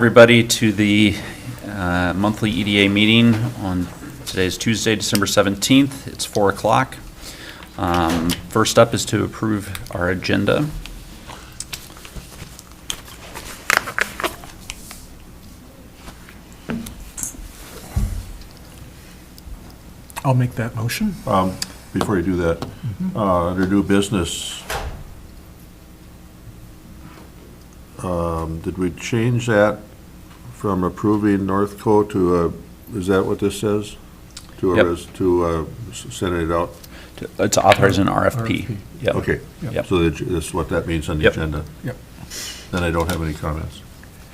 Everybody to the monthly EDA meeting on today's Tuesday, December 17th. It's 4 o'clock. First up is to approve our agenda. I'll make that motion. Before you do that, under new business, did we change that from approving Northco to, is that what this says? Yep. Sending it out? It's authorizing an RFP. Yep. Okay, Yep. so that's what that means on the Yep. agenda. Yep. Then I don't have any comments.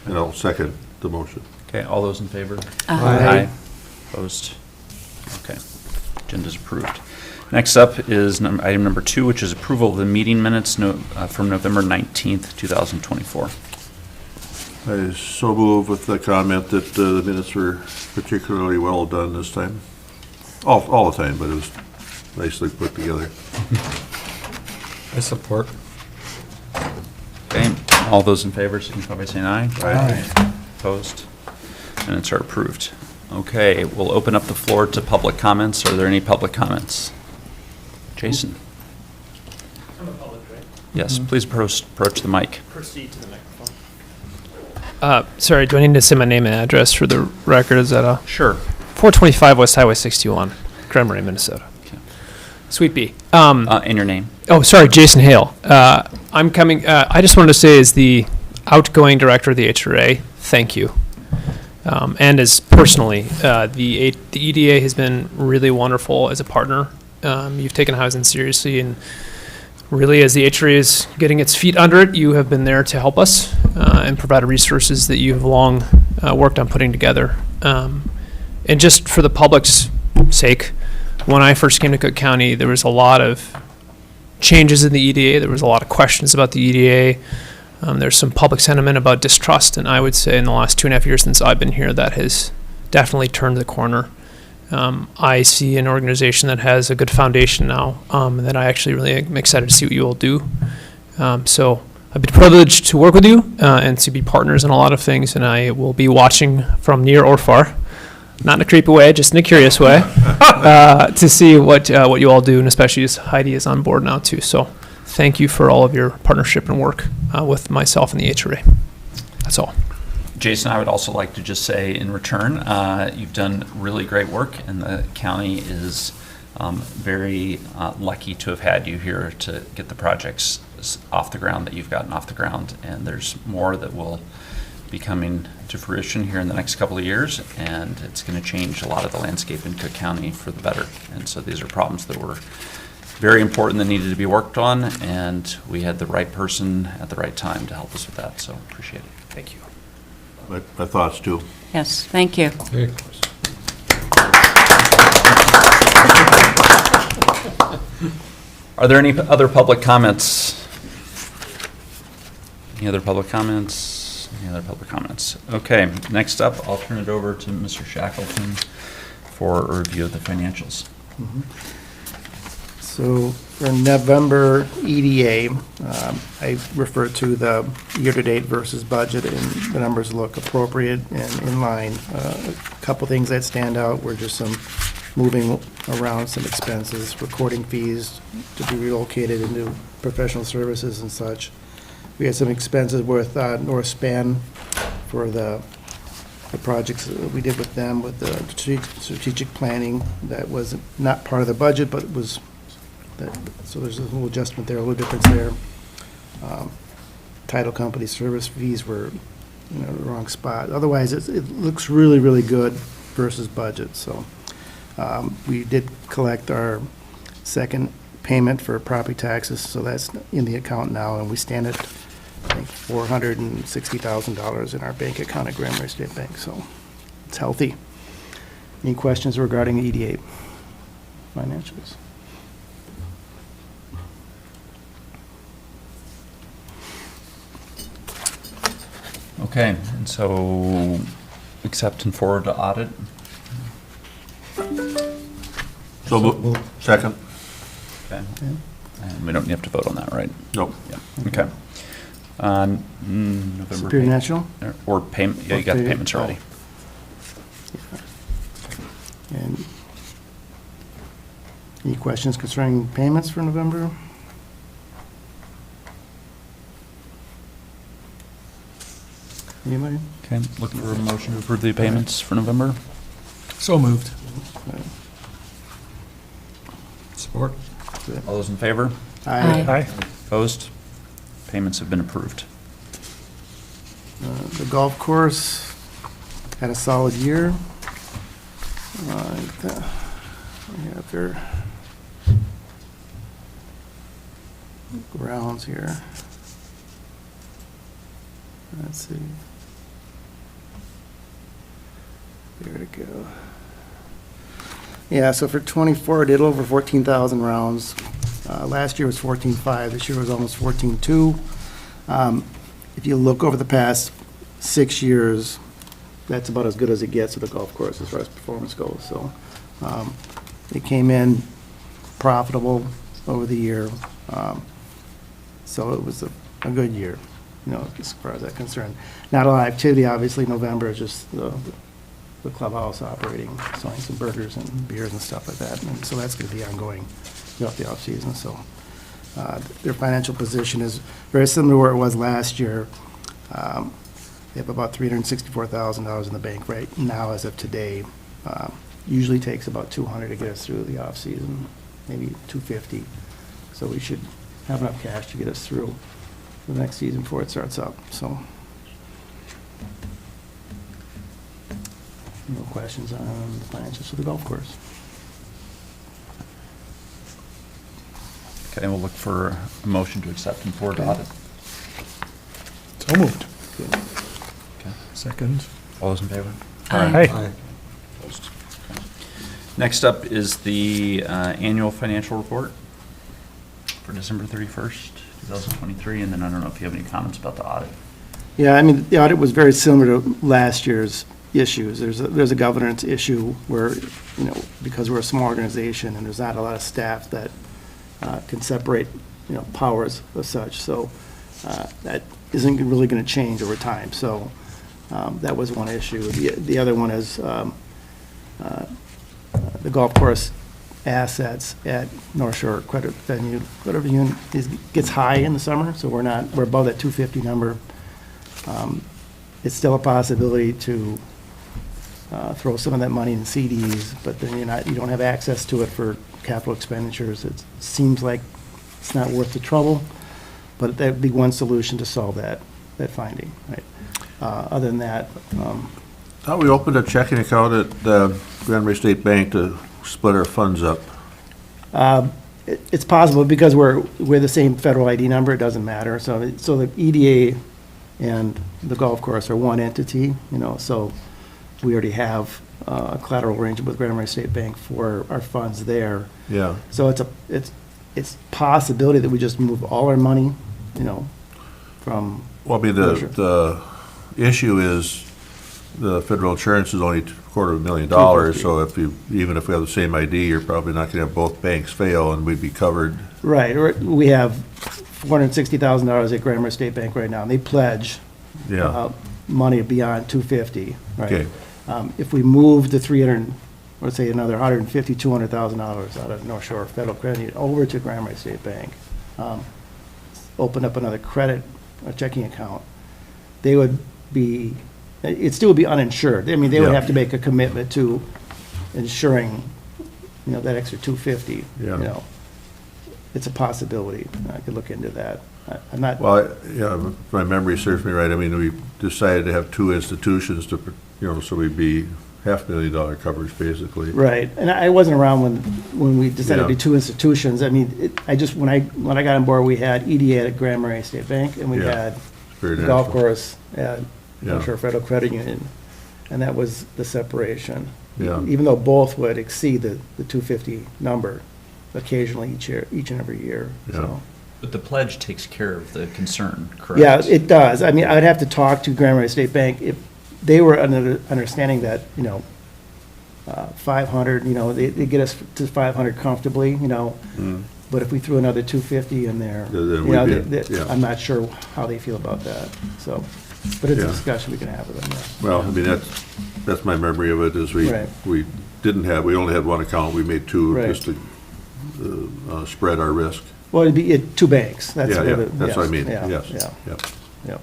And I'll second the motion. Okay, all those in favor? Aye. Opposed? Okay, agenda's approved. Next up is item number 2, which is approval of the meeting minutes from November 19th, 2024. I so move with the comment that the minutes were particularly well done this time. All the time, but it was nicely put together. I support. Okay, all those in favor, signify by saying aye. Aye. Opposed? Minutes are approved. Okay, we'll open up the floor to public comments. Are there any public comments? Jason? I'm a public, right? Yes, please approach the mic. Proceed to the microphone. Sorry, do I need to say my name and address for the record? Is that a Sure. 425 West Highway 61, Grand Marais, Minnesota? Okay. Sweet B. And your name? Oh, sorry, Jason Hale. I'm coming. I just wanted to say, as the outgoing director of the HRA, thank you. And as personally, the EDA has been really wonderful as a partner. You've taken housing seriously, and really, as the HRA is getting its feet under it, you have been there to help us and provide resources that you have long worked on putting together. And just for the public's sake, when I first came to Cook County, there was a lot of changes in the EDA. There was a lot of questions about the EDA. There's some public sentiment about distrust, and I would say in the last 2.5 years since I've been here, that has definitely turned the corner. I see an organization that has a good foundation now, and that I actually really am excited to see what you all do. So I've been privileged to work with you and to be partners in a lot of things, and I will be watching from near or far, not in a creepy way, just in a curious way, to see what you all do, and especially as Heidi is on board now too. So thank you for all of your partnership and work with myself and the HRA. That's all. Jason, I would also like to just say in return, you've done really great work, and the county is very lucky to have had you here to get the projects off the ground that you've gotten off the ground. And there's more that will be coming to fruition here in the next couple of years, and it's going to change a lot of the landscape in Cook County for the better. And so these are problems that were very important that needed to be worked on, and we had the right person at the right time to help us with that. So appreciate it. Thank you. My thoughts too. Yes, thank you. Are there any other public comments? Any other public comments? Any other public comments? Okay, next up, I'll turn it over to Mr. Shackleton for a review of the financials. So for November EDA, I refer to the year-to-date versus budget, and the numbers look appropriate and in line. A couple things that stand out were just some moving around some expenses, recording fees to be relocated into professional services and such. We had some expenses with North Span for the projects that we did with them with the strategic planning that was not part of the budget, but it was. So there's a little adjustment there, a little difference there. Title company service fees were, the wrong spot. Otherwise, it looks really, really good versus budget. So we did collect our second payment for property taxes, so that's in the account now, and we stand at, I think, $460,000 in our bank account at Grand Marais State Bank. So it's healthy. Any questions regarding EDA financials? Okay, and so accept and forward to audit. So second? Okay. And we don't have to vote on that, right? Nope. Yeah, okay. November. Superior pay- National? Or payment, yeah, you got the Okay. payments already. And any questions concerning payments for November? Anybody? Okay, looking for a motion to approve the payments for November. So moved. Support. All those in favor? Aye. Opposed? Payments have been approved. The golf course had a solid year. We have their grounds here. Let's see. There to go. Yeah, so for '24, it did over 14,000 rounds. Last year was 14.5, this year was almost 14.2. If you look over the past 6 years, that's about as good as it gets with the golf course as far as performance goes. So it came in profitable over the year. So it was a good year, as far as that's concerned. Not a lot of activity, obviously. November is just the clubhouse operating, selling some burgers and beers and stuff like that. And so that's going to be ongoing throughout the off-season. So their financial position is very similar to where it was last year. They have about $364,000 in the bank right now as of today. Usually takes about $200 to get us through the off-season, maybe $250. So we should have enough cash to get us through the next season before it starts up. So no questions on the financials for the golf course. Okay, we'll look for a motion to accept and forward Okay. audit. So moved. Good. Okay. Second. All those in favor? Aye. Opposed? Okay. Next up is the annual financial report for December 31st, 2023, and then I don't know if you have any comments about the audit. Yeah, I mean, the audit was very similar to last year's issues. There's a governance issue where, because we're a small organization and there's not a lot of staff that can separate, powers as such. So that isn't really going to change over time. So that was one issue. The other one is the golf course assets at North Shore Credit Union gets high in the summer, so we're above that 250 number. It's still a possibility to throw some of that money in CDs, but then you don't have access to it for capital expenditures. It seems like it's not worth the trouble, but that'd be one solution to solve that finding, right? Other than that, Thought we opened a checking account at Grand Marais State Bank to split our funds up. it's possible because we're the same federal ID number, it doesn't matter. So the EDA and the golf course are one entity, so we already have a collateral arrangement with Grand Marais State Bank for our funds there. Yeah. So it's possibility that we just move all our money, from. Well, I mean, the issue is the federal insurance is only $250,000, so even if we have the same ID, you're probably not gonna have both banks fail and we'd be covered. Right, or we have $460,000 at Grand Marais State Bank right now, and they pledge Yeah, money beyond $250, right? okay, If we move the 300, let's say another $150,000, $200,000 out of North Shore Federal Credit Union over to Grand Marais State Bank, open up another a checking account, they would be, it still would be uninsured. I mean, they would Yeah. have to make a commitment to insuring, that extra $250, Yeah. It's a possibility. I could look into that. I'm not. well, yeah, if my memory serves me right, I mean, we decided to have two institutions to, so we'd be $500,000 coverage, basically. Right, and I wasn't around when we decided to do Yeah. two institutions. I mean, when I got on board, we had EDA at Grand Marais State Bank, and we Yeah. had Very the golf natural. course at North Yeah. Shore Federal Credit Union, and that was the separation. Yeah. Even though both would exceed the 250 number occasionally each and every year, Yeah. so. But the pledge takes care of the concern, correct? Yeah, it does. I mean, I'd have to talk to Grand Marais State Bank if they were under the understanding that, 500, they get us to 500 comfortably, Mm. But if we threw another 250 in there, Then you we'd know, be- yeah. I'm not sure how they feel about that, so. But it's a Yeah. discussion we can have with them. yeah. Well, I mean, that's my memory of it, is Right. we we only had one account, we made two, Right. just to spread our risk. Well, it'd be two banks. That's Yeah, what yeah, it- that's what I mean, yeah, yes, Yeah, yep. yeah.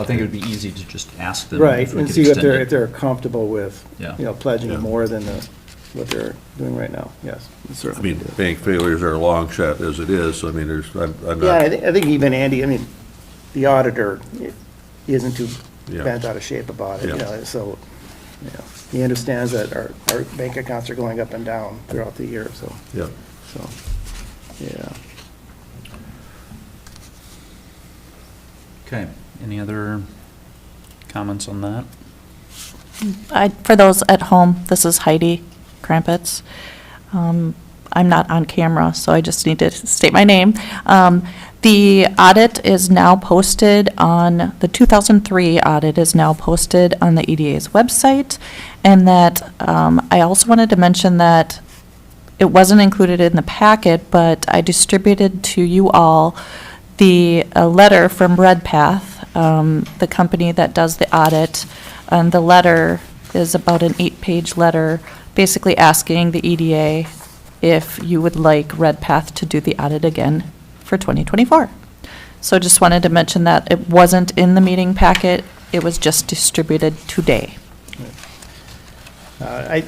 I think it would be easy to just ask them. Right, if we and could see if extend they're, it. if they're comfortable with, Yeah. you know, pledging Yeah. more than what they're doing right now, yes. I Certainly. mean, bank failures are a long shot as it is, so I mean, I'm Yeah, not, I think even Andy, I mean, the auditor isn't too Yeah. bent out of shape about it, you Yeah. know, so, you know, he understands that our bank accounts are going up and down throughout the year, so, yeah. yeah. Okay, any other comments on that? For those at home, this is Heidi Krampitz. I'm not on camera, so I just need to state my name. The audit is now posted on, the 2003 audit is now posted on the EDA's website, and that, I also wanted to mention that it wasn't included in the packet, but I distributed to you all a letter from Redpath, the company that does the audit. And the letter is about an 8-page letter, basically asking the EDA if you would like Redpath to do the audit again for 2024. So just wanted to mention that it wasn't in the meeting packet, it was just distributed today. I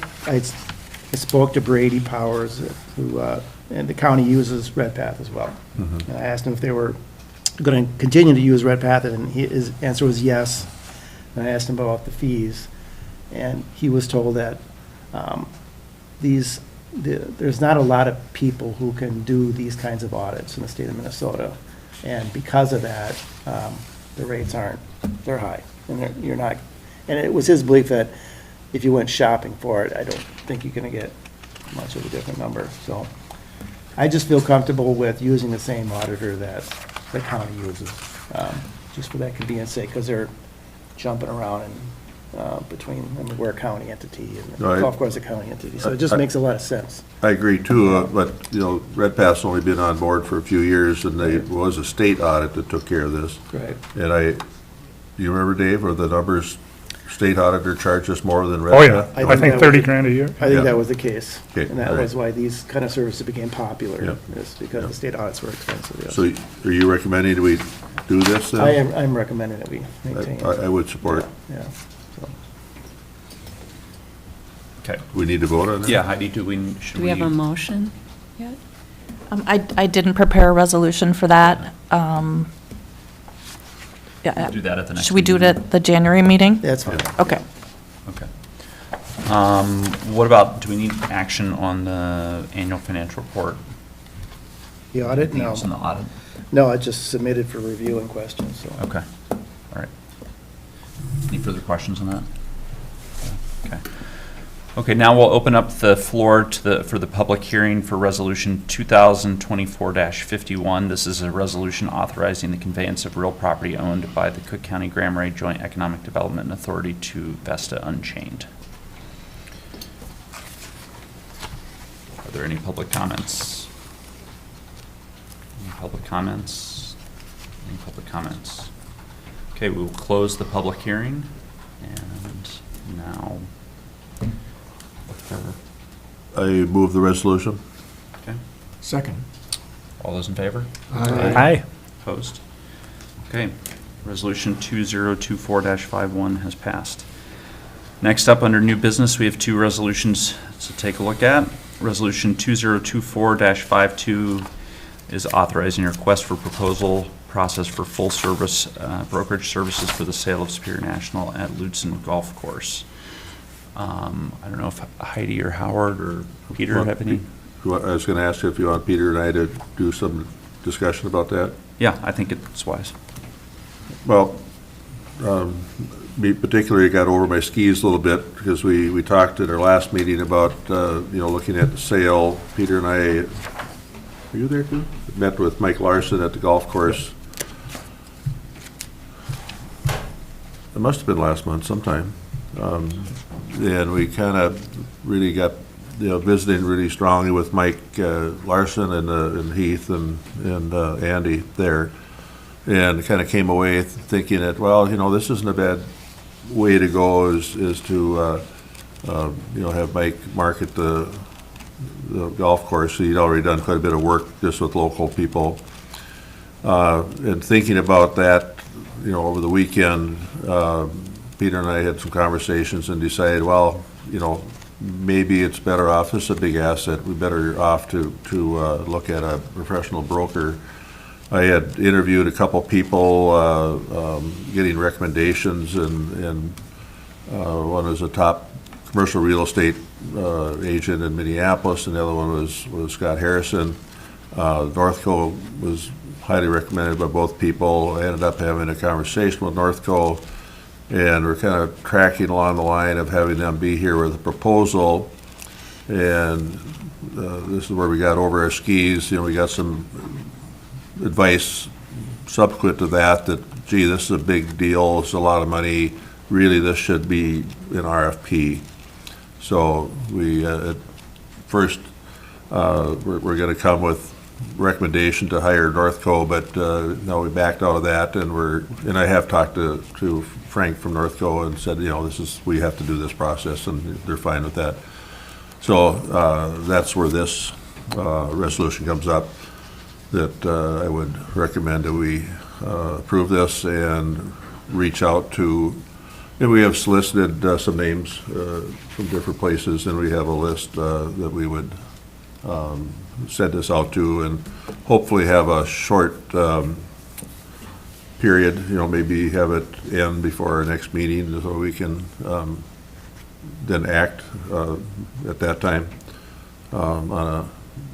spoke to Brady Powers, who, and the county uses Redpath as well. Mhm. And I asked him if they were going to continue to use Redpath, and his answer was yes. And I asked him about the fees, and he was told that there's not a lot of people who can do these kinds of audits in the state of Minnesota. And because of that, the rates they're high. And you're not, and it was his belief that if you went shopping for it, I don't think you're going to get much of a different number. So I just feel comfortable with using the same auditor that the county uses, just for that convenience sake, because they're jumping around between, I mean, we're a county entity, and the Right. golf course is a county entity, so it just makes a lot of sense. I agree too, but, you know, Redpath's only been on board for a few years, and there was a state audit that took care of this. Right. And do you remember, Dave, or the numbers, state auditor charged us more than Oh, yeah. Redpath? I I think think that 30 was- grand a year. I think Yeah. that was the case. Okay, And that all right. was why these kind of services became popular, Yeah. is because Yeah. the state audits were expensive, yes. So are you recommending we do this then? I'm recommending that we maintain. I would support it. Yeah, so. Okay. We need to vote on that? Yeah, Heidi, should Do we have a motion yet? I didn't prepare a resolution for that. Yeah, do that at the next should we do it meeting? at the January meeting? That's fine. Okay. Okay. What about, do we need action on the annual financial report? The audit, Anything no. else on the audit? No, I just submitted for review and questions, so. Okay, all right. Any further questions on that? Okay. Okay, now we'll open up the floor for the public hearing for Resolution 2024-51. This is a resolution authorizing the conveyance of real property owned by the Cook County Grand Marais Joint Economic Development Authority to Vesta Unchained. Are there any public comments? Any public comments? Any public comments? Okay, we will close the public hearing, and now, I move the resolution. okay, Second. all those in favor? Aye. Opposed? Okay, resolution 2024-51 has passed. Next up, under new business, we have two resolutions to take a look at. Resolution 2024-52 is authorizing a request for proposal process for full-service brokerage services for the sale of Superior National at Lutzen Golf Course. I don't know if Heidi or Howard or Peter have any? I was going to ask you if you want Peter and I to do some discussion about that. Yeah, I think it's wise. Well, me particularly got over my skis a little bit because we talked at our last meeting about, looking at the sale. Peter and I, were you there too? Met with Mike Larson at the golf course. It must have been last month sometime. And we kind of really got visiting really strongly with Mike Larson and Heath and Andy there, and kind of came away thinking that, well, this isn't a bad way to go, is to have Mike market the golf course. He'd already done quite a bit of work just with local people. And thinking about that, over the weekend, Peter and I had some conversations and decided, well, maybe it's better off, this is a big asset, we better off to look at a professional broker. I had interviewed a couple people, getting recommendations, and one was a top commercial real estate agent in Minneapolis, and the other one was Scott Harrison. Northco was highly recommended by both people. I ended up having a conversation with Northco, and we're kind of tracking along the line of having them be here with a proposal. And this is where we got over our skis. We got some advice subsequent to that, gee, this is a big deal, it's a lot of money, really this should be an RFP. So we, at first, we're gonna come with recommendation to hire Northco, but no, we backed out of that, and I have talked to Frank from Northco and said, we have to do this process, and they're fine with that. So that's where this resolution comes up, that I would recommend that we approve this and reach out to, and we have solicited some names from different places, and we have a list that we would send this out to, and hopefully have a short period, maybe have it end before our next meeting, so we can then act at that time on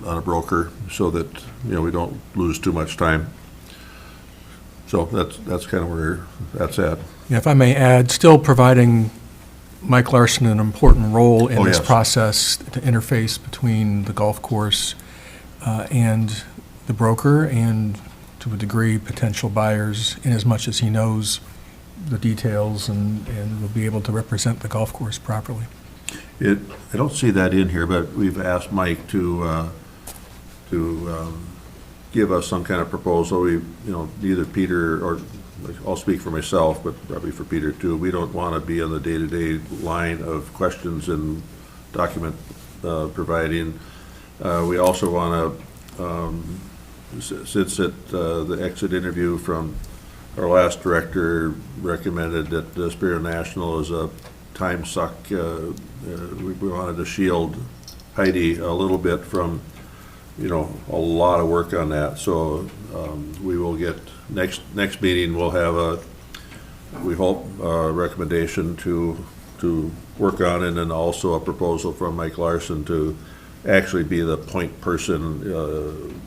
a broker, so that we don't lose too much time. So that's kind of where that's at. Yeah, if I may add, still providing Mike Larson an important role in this Yes. process to interface between the golf course and the broker, and to a degree, potential buyers, in as much as he knows the details and will be able to represent the golf course properly. I don't see that in here, but we've asked Mike to give us some kind of proposal. Neither Peter, or I'll speak for myself, but probably for Peter too, we don't want to be on the day-to-day line of questions and document providing. We also want to, since the exit interview from our last director recommended that Spirit National is a time suck, we wanted to shield Heidi a little bit from, a lot of work on that. So we will get, next meeting, we'll have we hope, a recommendation to work on, and then also a proposal from Mike Larson to actually be the point person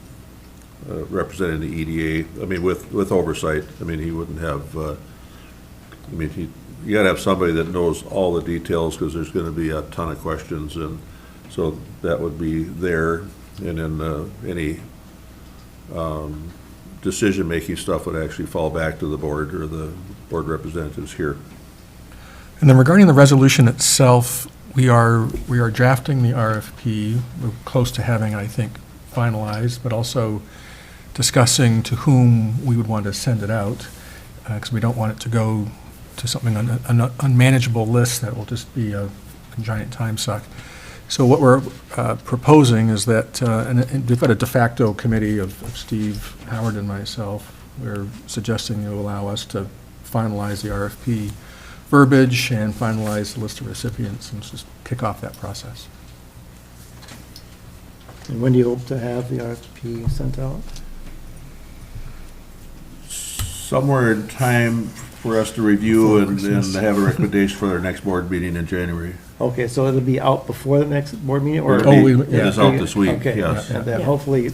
representing the EDA. I mean, with oversight. I mean, he wouldn't have, you gotta have somebody that knows all the details, because there's gonna be a ton of questions, and so that would be there. And then any decision-making stuff would actually fall back to the board or the board representatives here. And then regarding the resolution itself, we are drafting the RFP. We're close to having, I think, finalized, but also discussing to whom we would want to send it out, because we don't want it to go to something, an unmanageable list that will just be a giant time suck. So what we're proposing is that, and we've got a de facto committee of Steve, Howard, and myself. We're suggesting you allow us to finalize the RFP verbiage and finalize the list of recipients, and just kick off that process. And when do you hope to have the RFP sent out? Somewhere in time for us to review and have a recommendation for our next board meeting in January. Okay, so it'll be out before the next board meeting, or? It is out this week, Okay, yes. and then hopefully,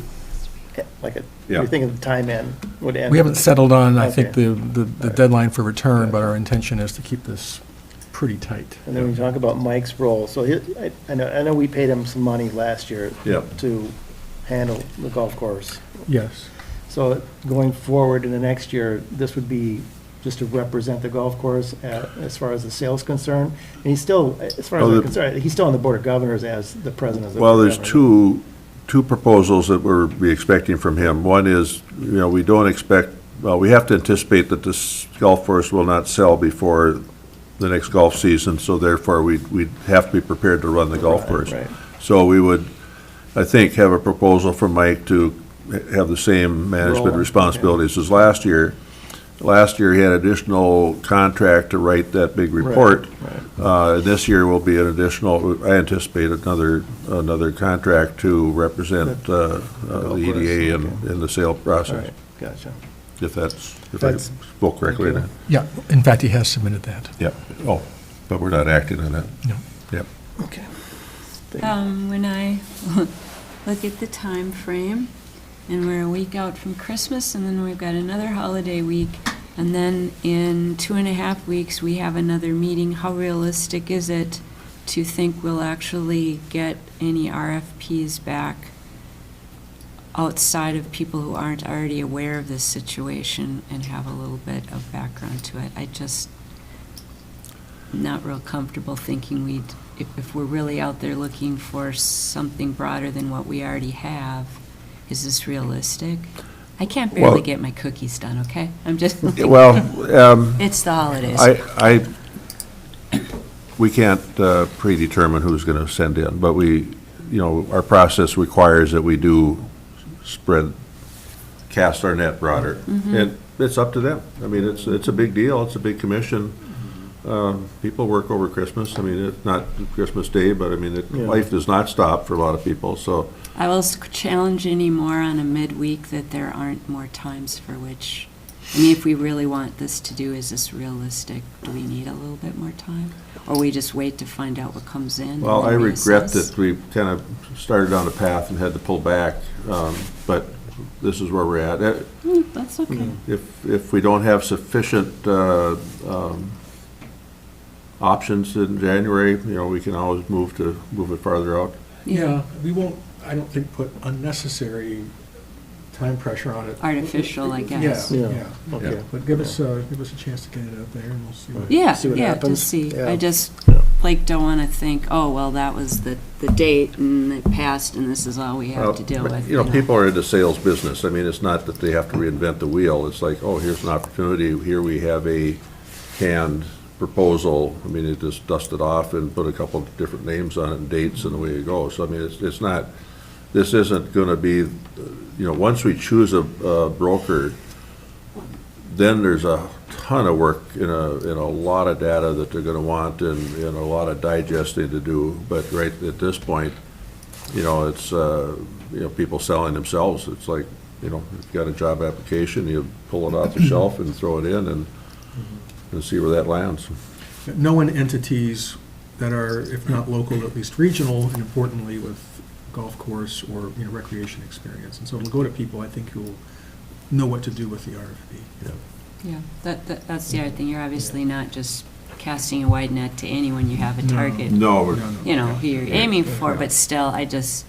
you're thinking the time end would end. We haven't settled on, I think, Okay. the deadline for return, but our intention is to keep this pretty tight. And then we talk about Mike's role, so I know we paid him some money last year Yep. to handle the golf course. Yes. So going forward in the next year, this would be just to represent the golf course as far as the sales concerned. And he's still, as far as Oh, I'm the- concerned, he's still on the Board of Governors as the president of the. Well, Board of there's Governors. two proposals that we're be expecting from him. One is, we don't expect, well, we have to anticipate that this golf course will not sell before the next golf season, so therefore we'd have to be prepared to run the golf Right, course. right. So we would, I think, have a proposal from Mike to have the same management Role, responsibilities as last year. Last year, he had additional contract to write that big report. Right. This year will be an additional, I anticipate another contract to represent the EDA in the sale All process, right, gotcha. if I That's- spoke correctly. Thank Yeah, in fact, he has submitted that. Yep. Oh, but we're not acting on that. No. Yep. Okay. When I look at the time frame, and we're a week out from Christmas, and then we've got another holiday week, and then in 2.5 weeks, we have another meeting, how realistic is it to think we'll actually get any RFPs back outside of people who aren't already aware of this situation and have a little bit of background to it? I just not real comfortable thinking if we're really out there looking for something broader than what we already have, is this realistic? I can't barely Well- get my cookies done, okay? I'm just, Well, it's the holidays. we can't predetermine who's going to send in, but our process requires that we do cast our net broader. And it's up to them. I mean, it's a big deal. It's a big commission. People work over Christmas. I mean, it's not Christmas Day, but I mean, Yeah. life does not stop for a lot of people, so. I will challenge any more on a midweek that there aren't more times for which, I mean, if we really want this to do, is this realistic? Do we need a little bit more time? Or we just wait to find out what comes in? and Well, then I regret reassess? that we kind of started down a path and had to pull back, but this is where we're at. That's okay. If we don't have sufficient options in January, we can always move it farther out. Yeah, we won't, I don't think, put unnecessary time pressure on it. Artificial, I guess. Yeah, Yeah, yeah. okay. But give us a chance to get it out there and we'll see what. Yeah, See what yeah, to happens. see. Yeah. I just, Yeah. don't want to think, oh, well, that was the date and it passed and this is all we have to deal Well, with. but, people are in the sales business. I mean, it's not that they have to reinvent the wheel. It's like, oh, here's an opportunity. Here we have a canned proposal. I mean, it just dust it off and put a couple of different names on it and dates and away you go. So, I mean, it's not, this isn't going to be, once we choose a broker, then there's a ton of work in a lot of data that they're going to want and a lot of digesting to do. But right at this point, it's, people selling themselves. It's like, you've got a job application, you pull it off the shelf and throw it in and see where that lands. Known entities that are, if not local, at least regional, and importantly with golf course or, recreation experience. And so it'll go to people, I think, who'll know what to do with the RFP. Yeah, that's the other thing. You're obviously not just casting a wide net to anyone. You have a target, No, who you're aiming for, but still, I just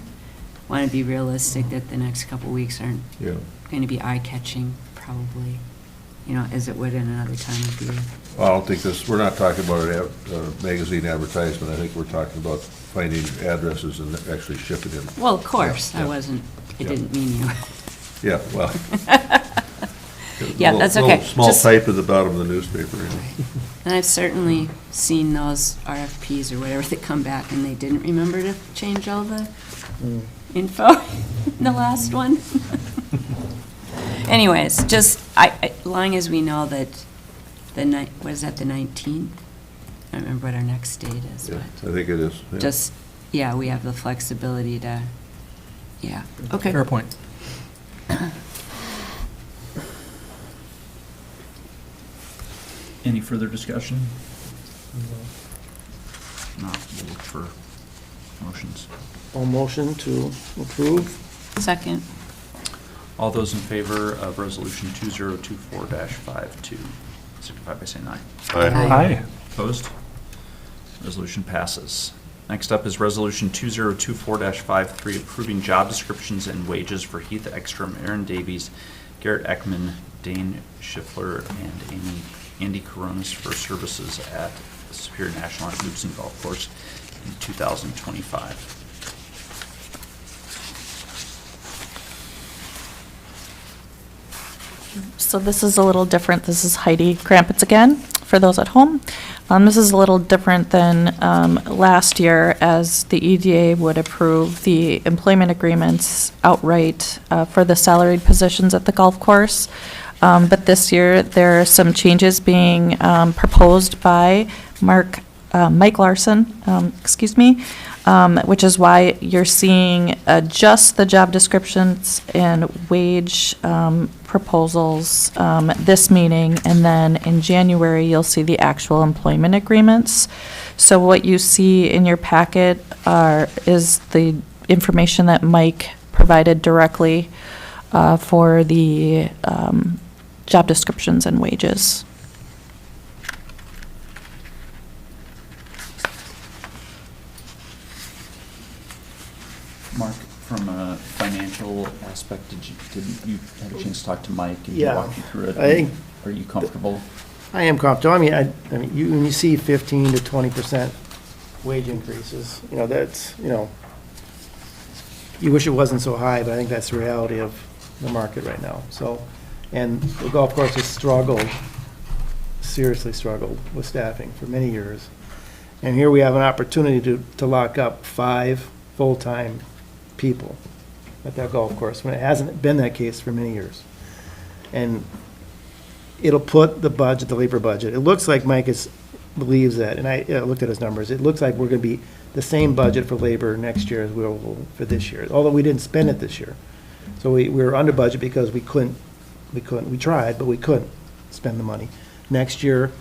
want to be realistic that the next couple weeks aren't yeah. going to be eye-catching, probably, as it would in another time of year. Well, I don't think we're not talking about a magazine advertisement. I think we're talking about finding addresses and actually shipping them. Well, of course, Yeah. I Yeah. didn't mean you. Yeah, well. Yeah, that's okay. Small Just- type at the bottom of the newspaper. And I've certainly seen those RFPs or whatever that come back and they didn't remember to change all the info in the last one. Anyways, just, long as we know that the was that the 19th? I don't remember what our next date is, Yeah, but I think it is. yeah. just, yeah, we have the flexibility to, yeah, okay. Fair point. Any further discussion? No, we'll look for motions. All motion to approve? Second. All those in favor of Resolution 2024-52, signify by saying aye. Aye. Opposed? Resolution passes. Next up is Resolution 2024-53, approving job descriptions and wages for Heath Ekstrom, Aaron Davies, Garrett Ekman, Dane Schiffler, and Amy Andy Coronas for services at Superior National at Lutzen Golf Course in 2025. So this is a little different. This is Heidi Krampitz again, for those at home. This is a little different than last year, as the EDA would approve the employment agreements outright for the salaried positions at the golf course. But this year, there are some changes being proposed by Mike Larson, which is why you're seeing just the job descriptions and wage proposals this meeting, and then in January, you'll see the actual employment agreements. So what you see in your packet is the information that Mike provided directly for the job descriptions and wages. Mark, from a financial aspect, did you have a chance to talk to Mike and Yeah, walk you through it? I think- Are you comfortable? I am comfortable. I mean, when you see 15 to 20% wage increases, that's, you wish it wasn't so high, but I think that's the reality of the market right now. So, and the golf course has struggled, seriously struggled with staffing for many years. And here we have an opportunity to lock up 5 full-time people at that golf course, when it hasn't been that case for many years. And it'll put the budget, the labor budget, it looks like Mike believes that, and I looked at his numbers, it looks like we're gonna be the same budget for labor next year as we will for this year, although we didn't spend it this year. So we were under budget because we tried, but we couldn't spend the money. Next year,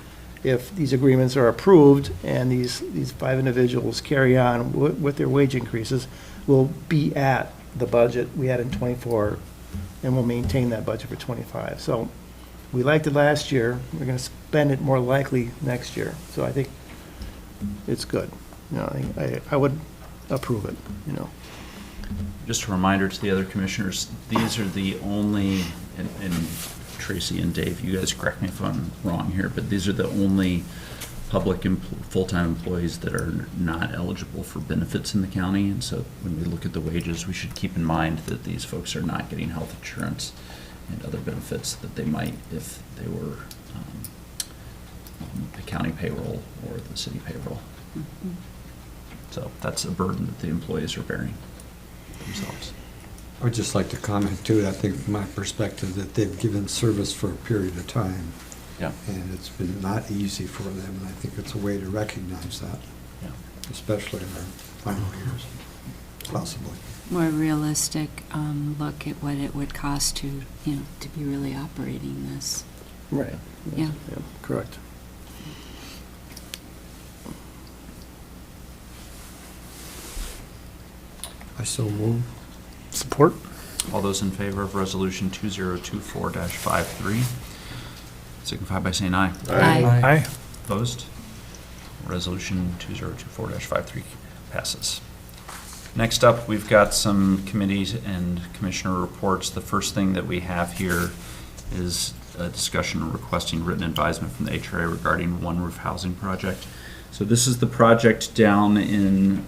if these agreements are approved and these 5 individuals carry on with their wage increases, we'll be at the budget we had in '24, and we'll maintain that budget for '25. So we liked it last year, we're gonna spend it more likely next year, so I think it's good. I would approve it, Just a reminder to the other commissioners, these are the only, and Tracy and Dave, you guys correct me if I'm wrong here, but these are the only public full-time employees that are not eligible for benefits in the county. And so when we look at the wages, we should keep in mind that these folks are not getting health insurance and other benefits that they might if they were on the county payroll or the city payroll. So that's a burden that the employees are bearing themselves. I would just like to comment too, I think from my perspective, that they've given service for a period of time. Yeah. And it's been not easy for them, and I think it's a way to recognize that, Yeah. especially in their final years, possibly. More realistic look at what it would cost to be really operating this. Right. Yeah. Correct. I so move. Support? All those in favor of Resolution 2024-53, signify by saying aye. Aye. Aye. Opposed? Resolution 2024-53 passes. Next up, we've got some committees and commissioner reports. The first thing that we have here is a discussion requesting written advisement from the HRA regarding One Roof Housing Project. So this is the project down in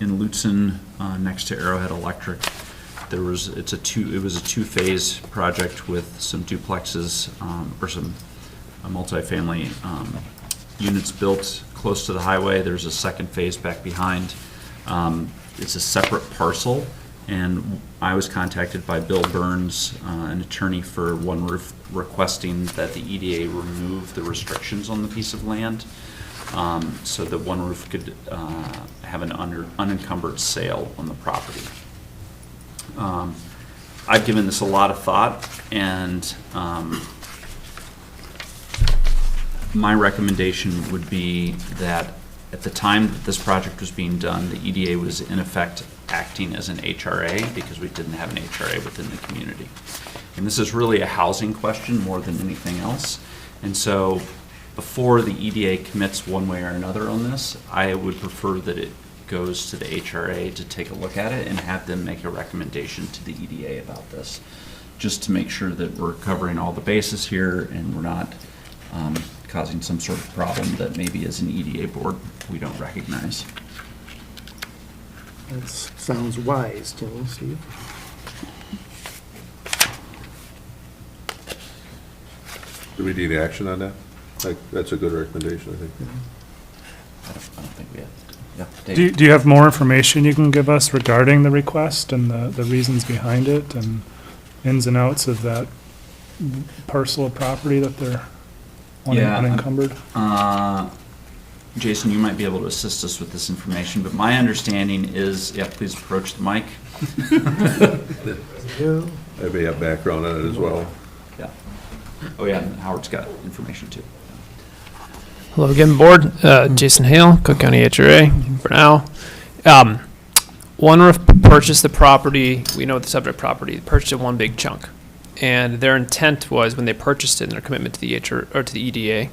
Lutzen, next to Arrowhead Electric. It was a two-phase project with some duplexes, or some multifamily units built close to the highway. There's a second phase back behind. It's a separate parcel, and I was contacted by Bill Burns, an attorney for One Roof, requesting that the EDA remove the restrictions on the piece of land, so that One Roof could have an unencumbered sale on the property. I've given this a lot of thought, and my recommendation would be that at the time that this project was being done, the EDA was in effect acting as an HRA because we didn't have an HRA within the community. And this is really a housing question more than anything else. And so before the EDA commits one way or another on this, I would prefer that it goes to the HRA to take a look at it and have them make a recommendation to the EDA about this, just to make sure that we're covering all the bases here and we're not causing some sort of problem that maybe as an EDA board, we don't recognize. That sounds wise to me, Steve. Do we need action on that? That's a good recommendation, I think. I don't think we have. Yeah, Do Dave? do you have more information you can give us regarding the request and the reasons behind it and ins and outs of that parcel of property that they're wanting Yeah, unencumbered? Jason, you might be able to assist us with this information, but my understanding is, yeah, please approach the mic. I may have background on it as well. Yeah. Oh, yeah, and Howard's got information too. Hello again, board. Jason Hale, Cook County HRA for now. One Roof purchased the property, we know the subject property, purchased it one big chunk. And their intent was, when they purchased it, and their commitment to the to the EDA,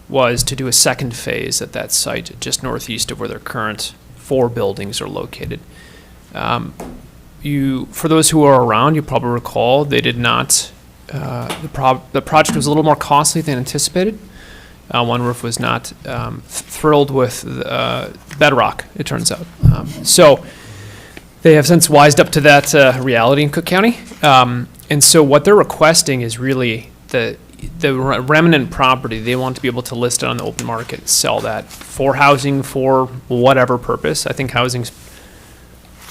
was to do a second phase at that site just northeast of where their current 4 buildings are located. For those who are around, you probably recall, they did not, the project was a little more costly than anticipated. One Roof was not thrilled with bedrock, it turns out. So they have since wised up to that reality in Cook County. And so what they're requesting is really the remnant property. They want to be able to list it on the open market and sell that for housing, for whatever purpose. I think housing's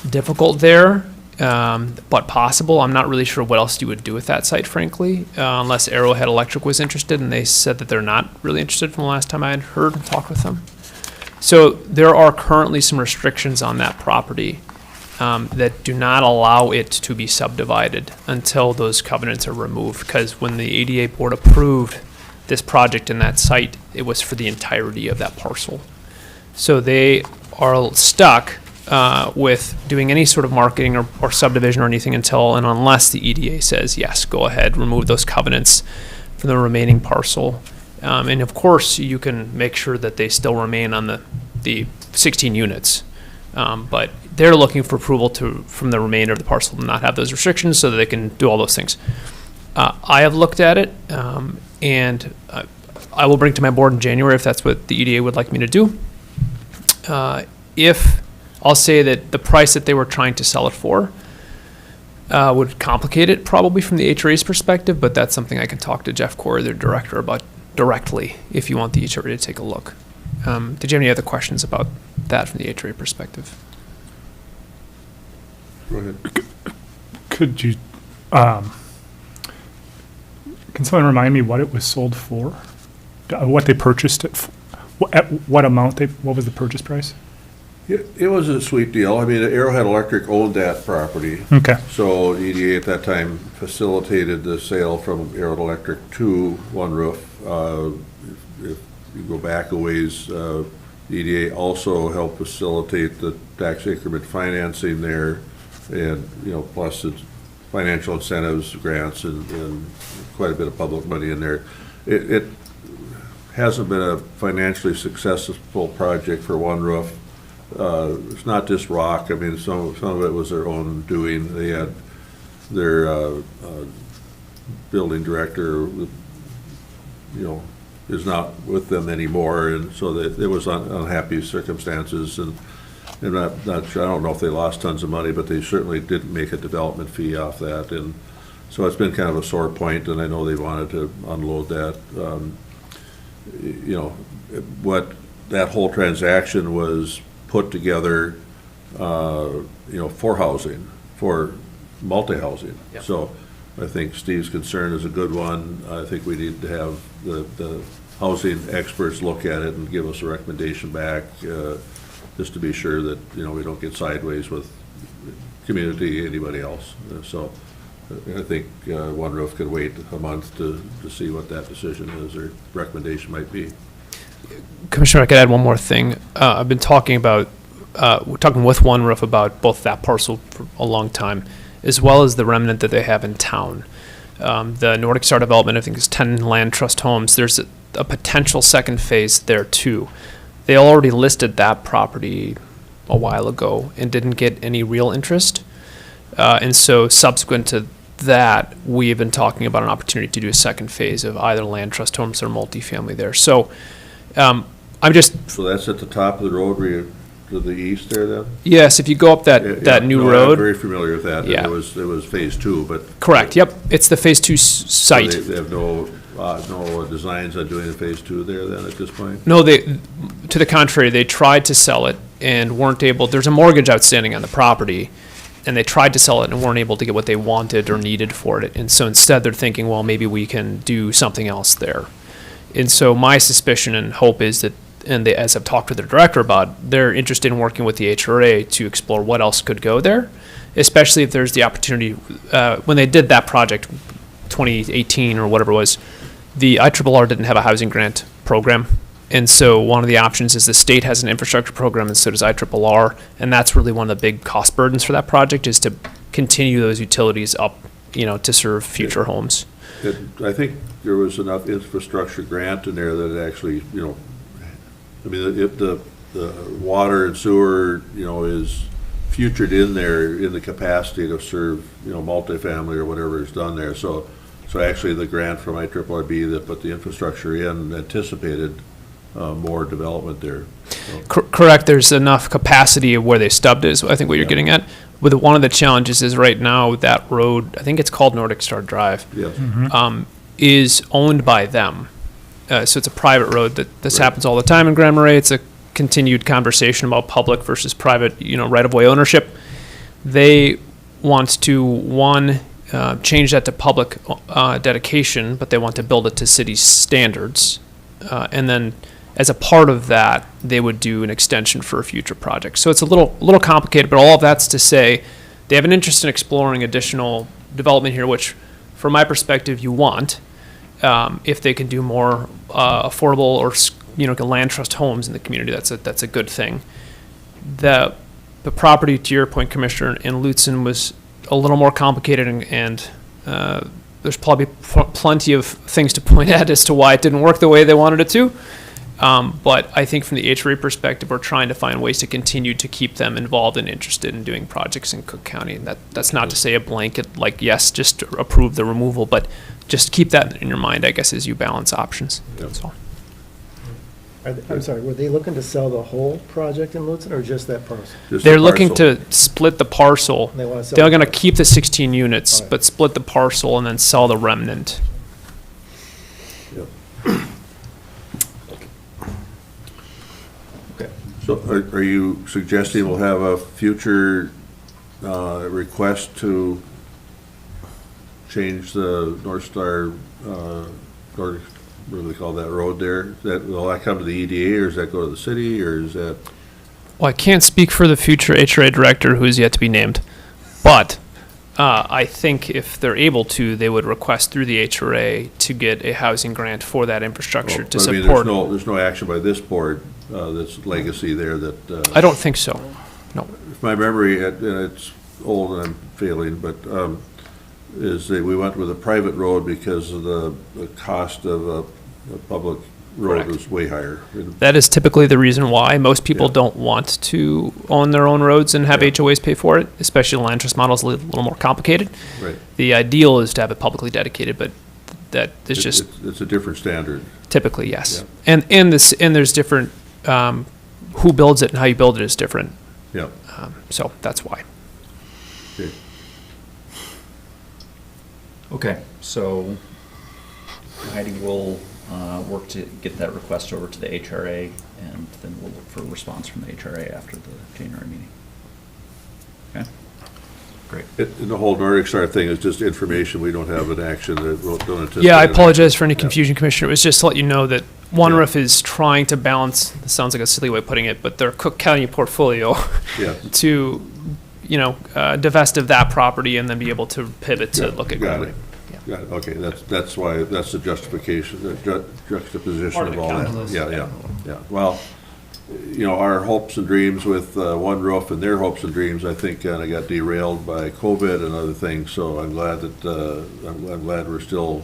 difficult there, but possible. I'm not really sure what else you would do with that site, frankly, unless Arrowhead Electric was interested, and they said that they're not really interested from the last time I had heard and talked with them. So there are currently some restrictions on that property that do not allow it to be subdivided until those covenants are removed, because when the ADA board approved this project in that site, it was for the entirety of that parcel. So they are stuck with doing any sort of marketing or subdivision or anything until and unless the EDA says, yes, go ahead, remove those covenants from the remaining parcel. And of course, you can make sure that they still remain on the 16 units. But they're looking for approval from the remainder of the parcel to not have those restrictions so that they can do all those things. I have looked at it, and I will bring it to my board in January if that's what the EDA would like me to do. I'll say that the price that they were trying to sell it for would complicate it probably from the HRA's perspective, but that's something I can talk to Jeff Corey, their director, about directly if you want the HRA to take a look. Did you have any other questions about that from the HRA perspective? Go ahead. Could you, can someone remind me what it was sold for? What they purchased it for? At what amount what was the purchase price? It was a sweet deal. I mean, Arrowhead Electric owned that property. Okay. So EDA at that time facilitated the sale from Arrowhead Electric to One Roof. If you go back a ways, EDA also helped facilitate the tax increment financing there, and, plus its financial incentives, grants, and quite a bit of public money in there. It hasn't been a financially successful project for One Roof. It's not just rock. I mean, some of it was their own doing. They had their building director, is not with them anymore, and so that it was unhappy circumstances. And I'm not sure. I don't know if they lost tons of money, but they certainly didn't make a development fee off that. And so it's been kind of a sore point, and I know they wanted to unload that. What that whole transaction was put together, for housing, for multi-housing. Yep. So I think Steve's concern is a good one. I think we need to have the housing experts look at it and give us a recommendation back, just to be sure that, we don't get sideways with community, anybody else. So I think One Roof could wait a month to see what that decision is or recommendation might be. Commissioner, I could add one more thing. I've been talking with One Roof about both that parcel for a long time, as well as the remnant that they have in town. The Nordic Star development, I think, is 10 land trust homes. There's a potential second phase there too. They already listed that property a while ago and didn't get any real interest. And so subsequent to that, we have been talking about an opportunity to do a second phase of either land trust homes or multifamily there. So I'm just, So that's at the top of the road where you, to the east there then? yes, if you go up Yeah, that new no, I'm road. very familiar with that. Yeah. It was phase two, but. Correct, yep. It's the phase 2 site. They have no designs on doing a phase two there then at this point? No, to the contrary, they tried to sell it and weren't able, there's a mortgage outstanding on the property, and they tried to sell it and weren't able to get what they wanted or needed for it. And so instead, they're thinking, well, maybe we can do something else there. And so my suspicion and hope is that, as I've talked to the director about, they're interested in working with the HRA to explore what else could go there, especially if there's the opportunity, when they did that project, 2018 or whatever it was, the IRRR didn't have a housing grant program. And so one of the options is the state has an infrastructure program, and so does IRRR. And that's really one of the big cost burdens for that project, is to continue those utilities up, to serve future homes. I think there was enough infrastructure grant in there that it actually, I mean, if the water and sewer, is futured in there in the capacity to serve, multifamily or whatever is done there. So actually the grant from IRRB that put the infrastructure in anticipated more development there. So. Correct. There's enough capacity of where they stubbed is, I think, what you're getting at. With one of the challenges is right now that road, I think it's called Nordic Star Drive, Yes. is owned by them. So it's a private road this happens all the time in Grand Marais. It's a continued conversation about public versus private, right-of-way ownership. They want to, change that to public dedication, but they want to build it to city standards. And then as a part of that, they would do an extension for a future project. So it's a little complicated, but all of that's to say they have an interest in exploring additional development here, which from my perspective, you want. If they can do more affordable or land trust homes in the community, that's a good thing. The property, to your point, Commissioner, in Lutsen was a little more complicated, and there's probably plenty of things to point at as to why it didn't work the way they wanted it to. But I think from the HRA perspective, we're trying to find ways to continue to keep them involved and interested in doing projects in Cook County. And that's not to say a blanket, like, yes, just approve the removal, but just keep that in your mind, I guess, as you balance options. That's all. I'm sorry, were they looking to sell the whole project in Lutzen or just that parcel? Just They're the looking parcel. to split the parcel. They want to sell They're the going to parcel. keep the 16 units, All right. but split the parcel and then sell the remnant. Yep. Okay. So are you suggesting we'll have a future request to change the North Star, what do they call that road there? Will that come to the EDA, or does that go to the city, or is that? Well, I can't speak for the future HRA director who is yet to be named, but I think if they're able to, they would request through the HRA to get a housing grant for that infrastructure to I mean, support. there's no action by this board that's legacy there that. I don't think so. No. If my memory, and it's old and I'm failing, but is that we went with a private road because of the cost of a public road Correct. was way higher. That is typically the reason why most people Yeah. don't want to own their own roads and have Yeah. HOAs pay for it, especially the land trust model is a little more complicated. Right. The ideal is to have it publicly dedicated, but that is just It's a different standard. typically, yes. And there's different, who builds it and how you build it is different. Yeah. So that's why. Okay. Okay, so Heidi will work to get that request over to the HRA, and then we'll look for a response from the HRA after the January meeting. Okay, great. And the whole Nordic Star thing is just information. We don't have an action that we'll don't anticipate. Yeah, I an apologize for any action. confusion, Commissioner. It was just to let you know that One Yeah. Roof is trying to balance, this sounds like a silly way of putting it, but their Cook County portfolio Yeah. to, divest of that property and then be able to pivot to Yeah, look at. got Grand it. Marais. Got it. Okay, that's why, that's the justification, the juxtaposition Part of of the all that. calculus. Yeah. Well, our hopes and dreams with One Roof and their hopes and dreams, I think, kind of got derailed by COVID and other things, so I'm glad that, I'm glad we're still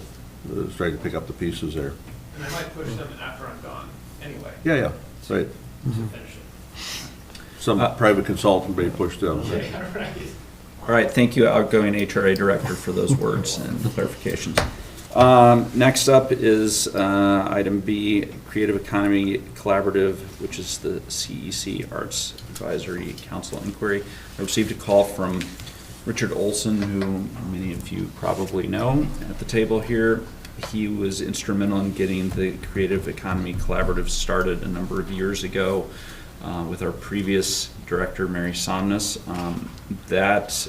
starting to pick up the pieces there. And I might push them after I'm gone, anyway. Yeah, right. To finish it. Some private consultant may push them. All right, thank you, outgoing HRA Director, for those words and clarifications. Next up is item B, Creative Economy Collaborative, which is the CEC Arts Advisory Council Inquiry. I received a call from Richard Olson, who many of you probably know at the table here. He was instrumental in getting the Creative Economy Collaborative started a number of years ago with our previous director, Mary Somnus. That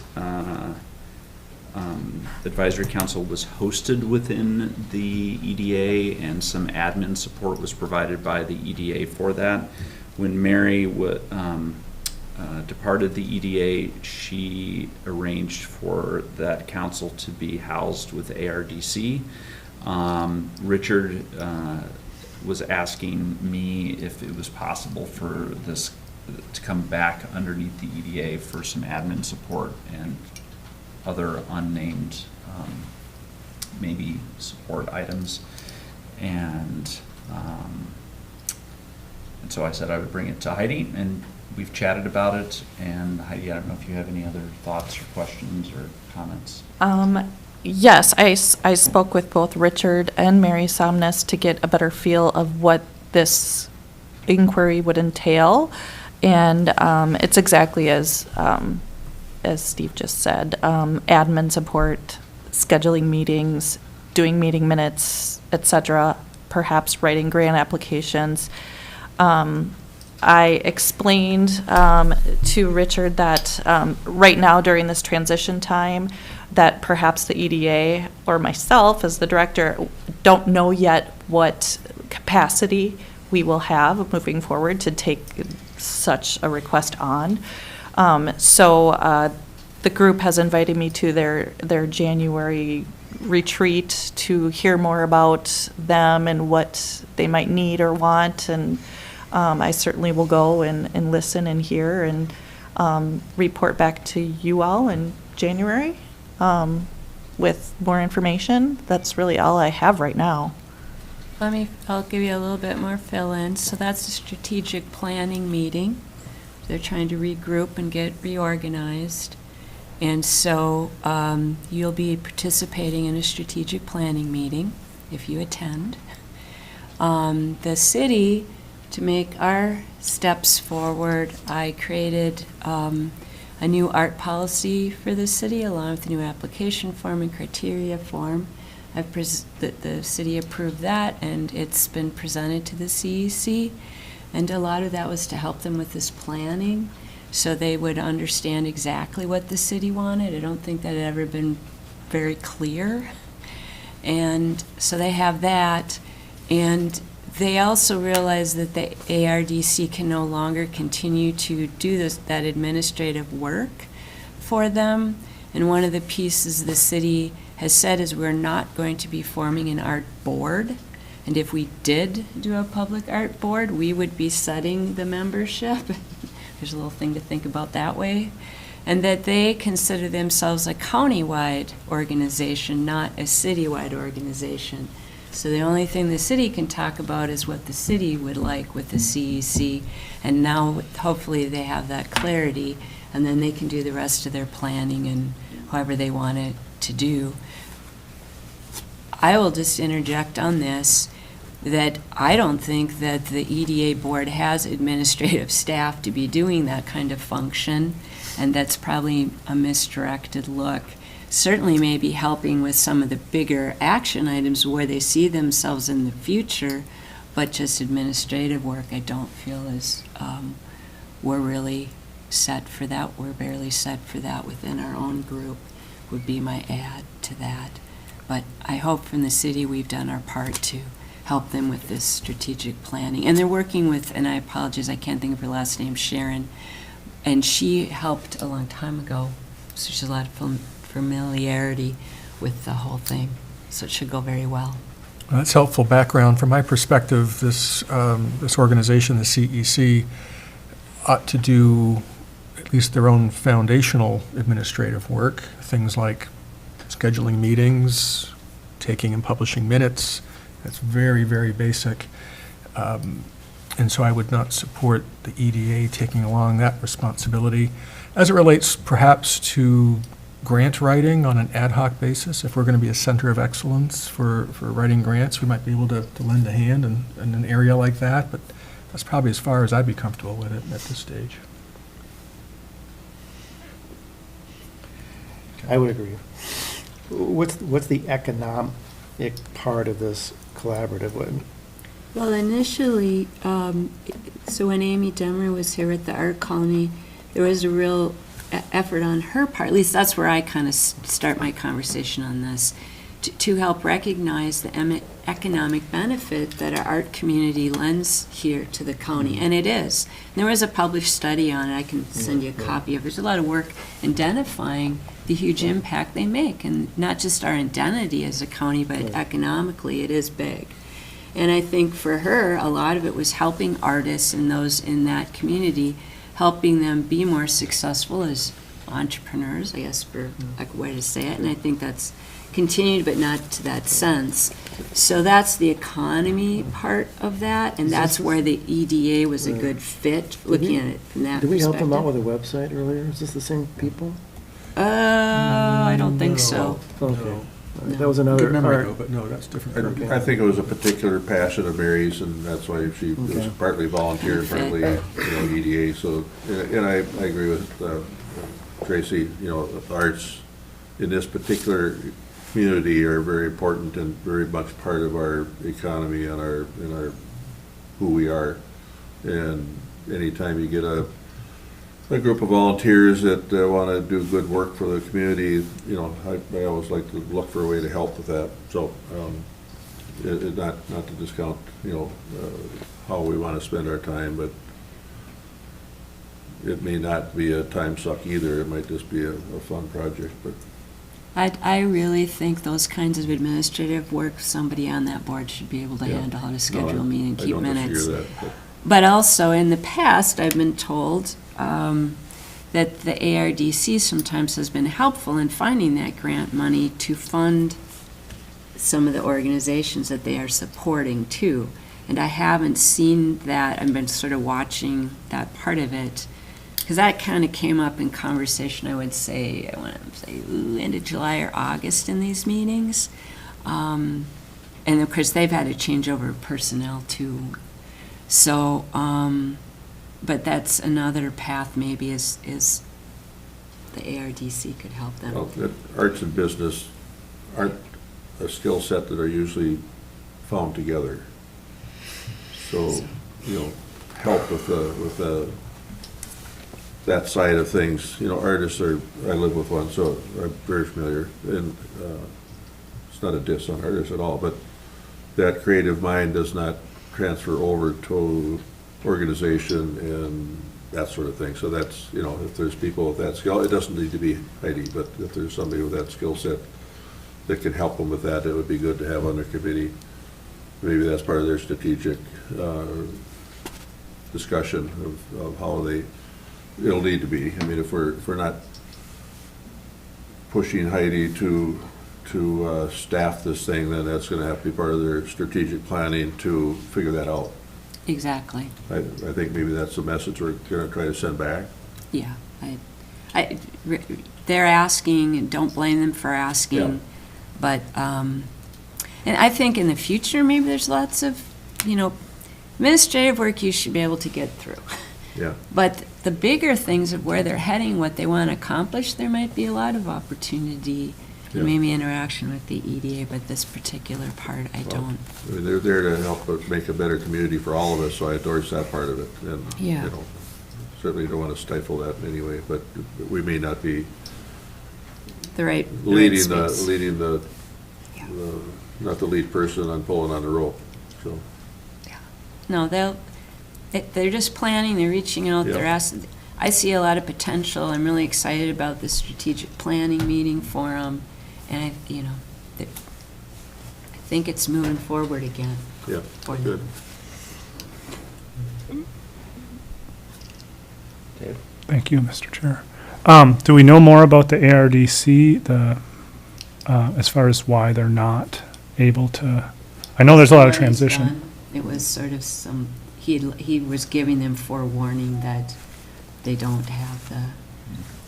advisory council was hosted within the EDA, and some admin support was provided by the EDA for that. When Mary departed the EDA, she arranged for that council to be housed with ARDC. Richard was asking me if it was possible for this to come back underneath the EDA for some admin support and other unnamed maybe support items. And so I said I would bring it to Heidi, and we've chatted about it. And Heidi, I don't know if you have any other thoughts or questions or comments. Yes, I spoke with both Richard and Mary Somnus to get a better feel of what this inquiry would entail. And it's exactly as Steve just said, admin support, scheduling meetings, doing meeting minutes, etc., perhaps writing grant applications. I explained to Richard that right now during this transition time, that perhaps the EDA or myself as the director don't know yet what capacity we will have moving forward to take such a request on. So the group has invited me to their January retreat to hear more about them and what they might need or want. And I certainly will go and listen and hear and report back to you all in January with more information. That's really all I have right now. I'll give you a little bit more fill-in. So that's a strategic planning meeting. They're trying to regroup and get reorganized. And so you'll be participating in a strategic planning meeting if you attend. The city, to make our steps forward, I created a new art policy for the city along with a new application form and criteria form. The city approved that, and it's been presented to the CEC. And a lot of that was to help them with this planning so they would understand exactly what the city wanted. I don't think that had ever been very clear. And so they have that. And they also realize that the ARDC can no longer continue to do that administrative work for them. And one of the pieces the city has said is we're not going to be forming an art board. And if we did do a public art board, we would be setting the membership. There's a little thing to think about that way. And that they consider themselves a county-wide organization, not a city-wide organization. So the only thing the city can talk about is what the city would like with the CEC. And now, hopefully, they have that clarity, and then they can do the rest of their planning and however they want it to do. I will just interject on this that I don't think that the EDA board has administrative staff to be doing that kind of function, and that's probably a misdirected look. Certainly maybe helping with some of the bigger action items where they see themselves in the future, but just administrative work I don't feel is we're really set for that. We're barely set for that within our own group would be my add to that. But I hope from the city we've done our part to help them with this strategic planning. And they're working with, and I apologize, I can't think of her last name, Sharon, and she helped a long time ago, so she has a lot of familiarity with the whole thing, so it should go very well. Well, that's helpful background. From my perspective, this organization, the CEC, ought to do at least their own foundational administrative work, things like scheduling meetings, taking and publishing minutes. That's very, very basic. And so I would not support the EDA taking along that responsibility. As it relates perhaps to grant writing on an ad hoc basis, if we're going to be a center of excellence for writing grants, we might be able to lend a hand in an area like that, but that's probably as far as I'd be comfortable with it at this stage. I would agree. What's the economic part of this collaborative? Well, initially, so when Amy Demmer was here at the Art Colony, there was a real effort on her part, at least that's where I kind of start my conversation on this, to help recognize the economic benefit that our art community lends here to the county, and it is. And there was a published study on it, I can send you a copy of it. There's a lot of work identifying the huge impact they make, and not just our identity as a county, but economically it is big. And I think for her, a lot of it was helping artists and those in that community, helping them be more successful as entrepreneurs, I guess, for a way to say it. And I think that's continued, but not to that sense. So that's the economy part of that, and that's where the EDA was a good fit, looking at it from that perspective. Did we help them out with a website earlier? Is this the same people? I don't think so. Okay. No. That was another Good memory, art. though, but no, that's different. I think it was a particular passion of Mary's, and that's why she was Okay. partly volunteer, and partly, EDA, so, and I agree with Tracy, arts in this particular community are very important and very much part of our economy and our who we are. And anytime you get a group of volunteers that want to do good work for the community, I always like to look for a way to help with that. So, not to discount, how we want to spend our time, but it may not be a time suck either. It might just be a fun project, but. I really think those kinds of administrative work, somebody on that board should be able to handle, how to schedule a meeting, keep minutes. I don't disagree with that, But also, in the past, I've been told that the ARDC sometimes has been helpful in finding that grant money to fund some of the organizations that they are supporting, too. And I haven't seen that. I've been sort of watching that part of it, because that kind of came up in conversation, I want to say, end of July or August in these meetings. And of course, they've had to change over personnel, too. So, but that's another path maybe is the ARDC could help them. Well, arts and business aren't a skill set that are usually found together. So, help with that side of things. Artists I live with one, so I'm very familiar. And it's not a diss on artists at all, but that creative mind does not transfer over to organization and that sort of thing. So that's, if there's people with that skill, it doesn't need to be Heidi, but if there's somebody with that skill set that can help them with that, it would be good to have on their committee. Maybe that's part of their strategic discussion of how it'll need to be. I mean, if we're not pushing Heidi to staff this thing, then that's going to have to be part of their strategic planning to figure that out. Exactly. I think maybe that's the message we're going to try to send back. Yeah. They're asking, and don't blame them for asking. Yeah. But, and I think in the future, maybe there's lots of, administrative work you should be able to get through. Yeah. But the bigger things of where they're heading, what they want to accomplish, there might be a lot of opportunity Yeah. and maybe interaction with the EDA, but this particular part, I don't. I mean, they're there to help make a better community for all of us, so I endorse that part of it. And, Yeah. certainly don't want to stifle that in any way, but we may not be The right leading space. Yeah. not the lead person on pulling on the rope, so. No, they're just planning, they're reaching out, they're Yeah. asking. I see a lot of potential. I'm really excited about this strategic planning meeting for them. And I think it's moving forward again. Yeah, For good. them. Dave? Thank you, Mr. Chair. Do we know more about the ARDC, as far as why they're not able to, I know there's a lot of Already transition. done. It was sort of some he was giving them forewarning that they don't have the,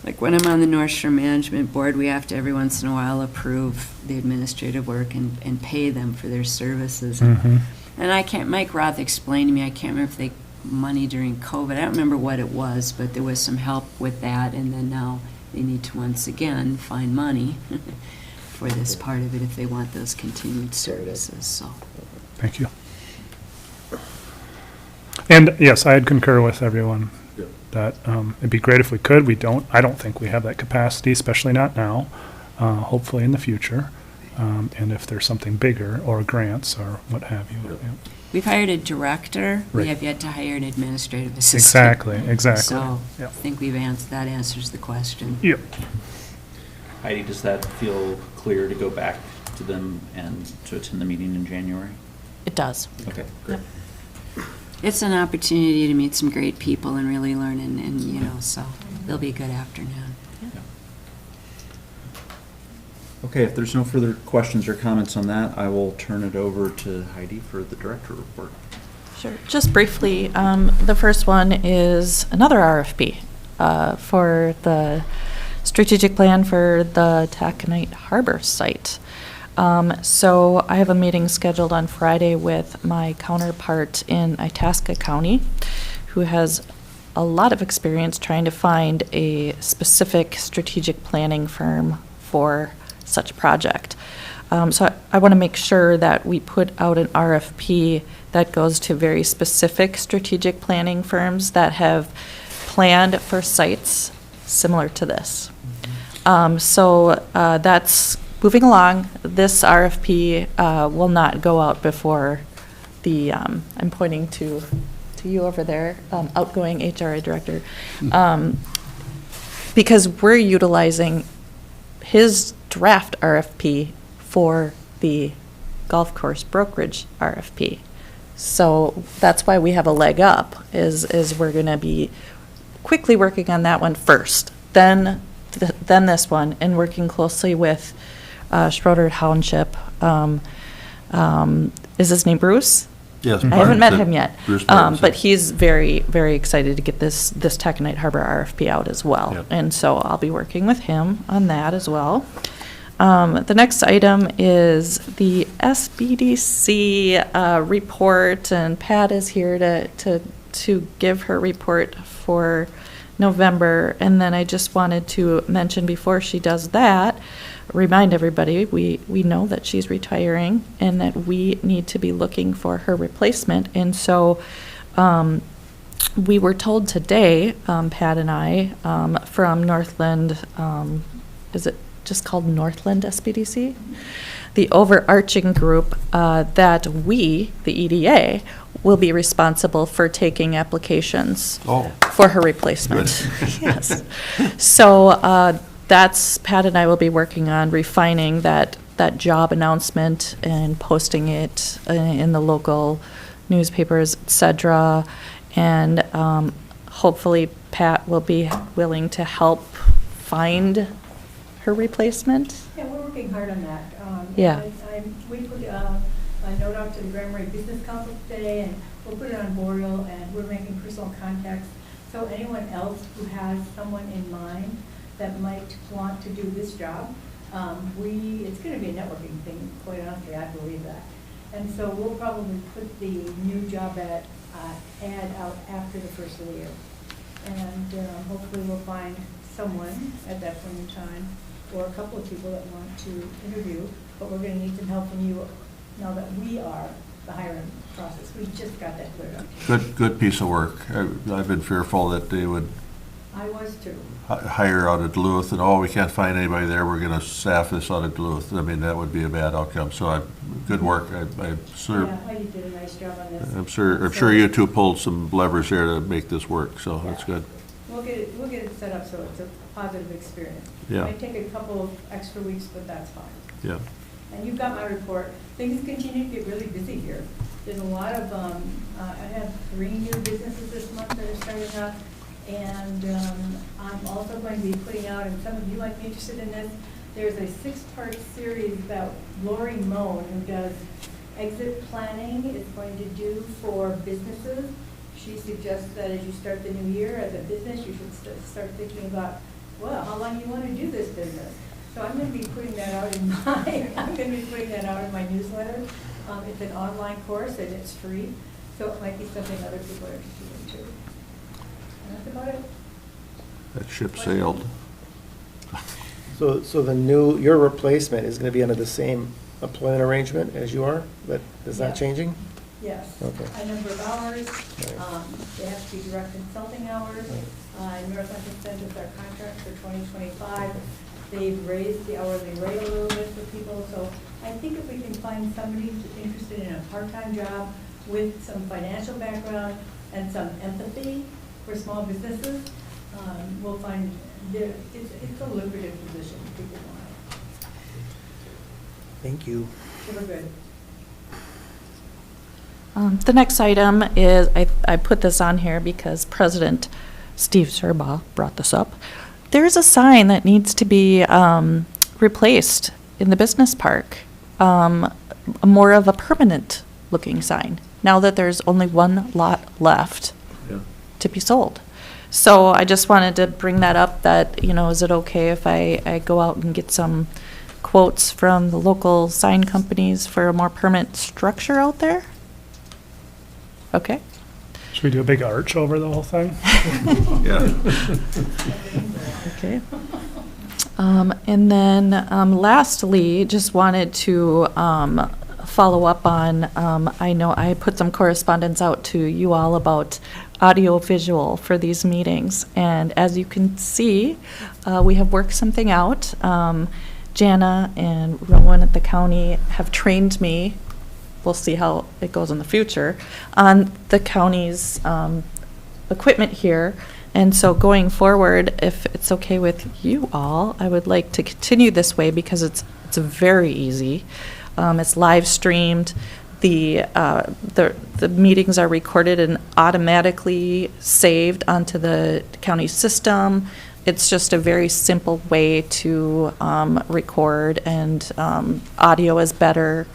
like when I'm on the North Shore Management Board, we have to every once in a while approve the administrative work and pay them for their services. Mhm. And I can't, Mike Roth explained to me, I can't remember if they, money during COVID, I don't remember what it was, but there was some help with that, and then now they need to once again find money for this part of it if they want those continued services, so. Thank you. And yes, I'd concur with everyone Yep. that it'd be great if we could. I don't think we have that capacity, especially not now, hopefully in the future. And if there's something bigger or grants or what have you. Yep. yeah. We've hired a director, we Right. have yet to hire an administrative assistant. Exactly. So I Yep. think that answers the question. Yep. Heidi, does that feel clear to go back to them and to attend the meeting in January? It does. Okay, great. It's an opportunity to meet some great people and really learn and so it'll be a good afternoon. Okay, if there's no further questions or comments on that, I will turn it over to Heidi for the director report. Sure. Just briefly, the first one is another RFP for the strategic plan for the Taconite Harbor site. So I have a meeting scheduled on Friday with my counterpart in Itasca County, who has a lot of experience trying to find a specific strategic planning firm for such a project. So I want to make sure that we put out an RFP that goes to very specific strategic planning firms that have planned for sites similar to this. So that's moving along. This RFP will not go out before the, I'm pointing to you over there, outgoing HRA director, because we're utilizing his draft RFP for the golf course brokerage RFP. So that's why we have a leg up, is we're going to be quickly working on that one first, then this one, and working closely with Schroeder Township. Is his name Bruce? Yes. I haven't met him yet. Bruce Martin. But he's very, very excited to get this Taconite Harbor RFP out as well. Yep. And so I'll be working with him on that as well. The next item is the SBDC report, and Pat is here to give her report for November. And then I just wanted to mention before she does that, remind everybody, we know that she's retiring and that we need to be looking for her replacement. And so we were told today, Pat and I, from Northland, is it just called Northland SBDC? The overarching group, that we, the EDA, will be responsible for taking applications Oh. for her replacement. Yes. So that's, Pat and I will be working on refining that job announcement and posting it in the local newspapers, et cetera. And hopefully Pat will be willing to help find her replacement. Yeah, we're working hard on that. Yeah. We put a note out to the Grand Marais Business Council today, and we'll put it on Boreal, and we're making personal contacts. So anyone else who has someone in mind that might want to do this job, it's going to be a networking thing, quite honestly, I believe that. And so we'll probably put the new job ad out after the first of the year. And hopefully we'll find someone at that point in time, or a couple of people that want to interview, but we're going to need some help from you now that we are the hiring process. We just got that cleared up. Good piece of work. I've been fearful that they would I was too. hire out of Duluth, and, we can't find anybody there, we're going to staff this out of Duluth. I mean, that would be a bad outcome, so good work. I'm sure, Yeah, Heidi did a nice job on this. I'm sure you two pulled some levers there to make this work, so that's good. We'll get it set up so it's a positive experience. Yeah. It might take a couple of extra weeks, but that's fine. Yeah. And you've got my report. Things continue to get really busy here. There's a lot of, I have 3 new businesses this month that are starting up. And I'm also going to be putting out, and some of you might be interested in this, there's a 6-part series about Lori Moan, who does exit planning. It's going to do for businesses she suggests that as you start the new year as a business, you should start thinking about, well, how long you want to do this business. So I'm going to be putting that out in I'm going to be putting that out in my newsletter. It's an online course and it's free, so it might be something other people are interested in too. And that's about it. That ship sailed. So your replacement is gonna be under the same employment arrangement as you are, but is that Yeah. changing? Yes. Okay. A number of hours, Right. they have to be direct consulting hours. North Hutchinson is our contract for 2025. They've raised the hourly rate a little bit for people, so I think if we can find somebody who's interested in a part-time job with some financial background and some empathy for small businesses, we'll find it's a lucrative position if people want it. Thank you. So we're good. The next item is, I put this on here because President Steve Serba brought this up. There's a sign that needs to be replaced in the business park, more of a permanent looking sign, now that there's only one lot left Yeah. to be sold. So I just wanted to bring that up, that, is it okay if I go out and get some quotes from the local sign companies for a more permanent structure out there? Okay. Should we do a big arch over the whole thing? Yeah. Okay. And then lastly, just wanted to follow up on, I know I put some correspondence out to you all about audio visual for these meetings. And as you can see, we have worked something out. Jana and Rowan at the county have trained me, we'll see how it goes in the future, on the county's equipment here. And so going forward, if it's okay with you all, I would like to continue this way because it's very easy. It's live streamed. The meetings are recorded and automatically saved onto the county system. It's just a very simple way to record, and audio is better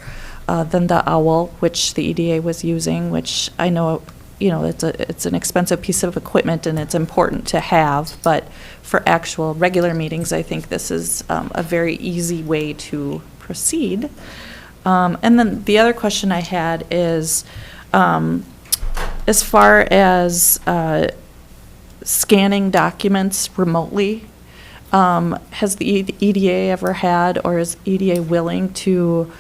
than the OWL, which the EDA was using, which I know, it's an expensive piece of equipment and it's important to have, but for actual regular meetings, I think this is a very easy way to proceed. And then the other question I had is, as far as scanning documents remotely, has the EDA ever had, or is EDA willing to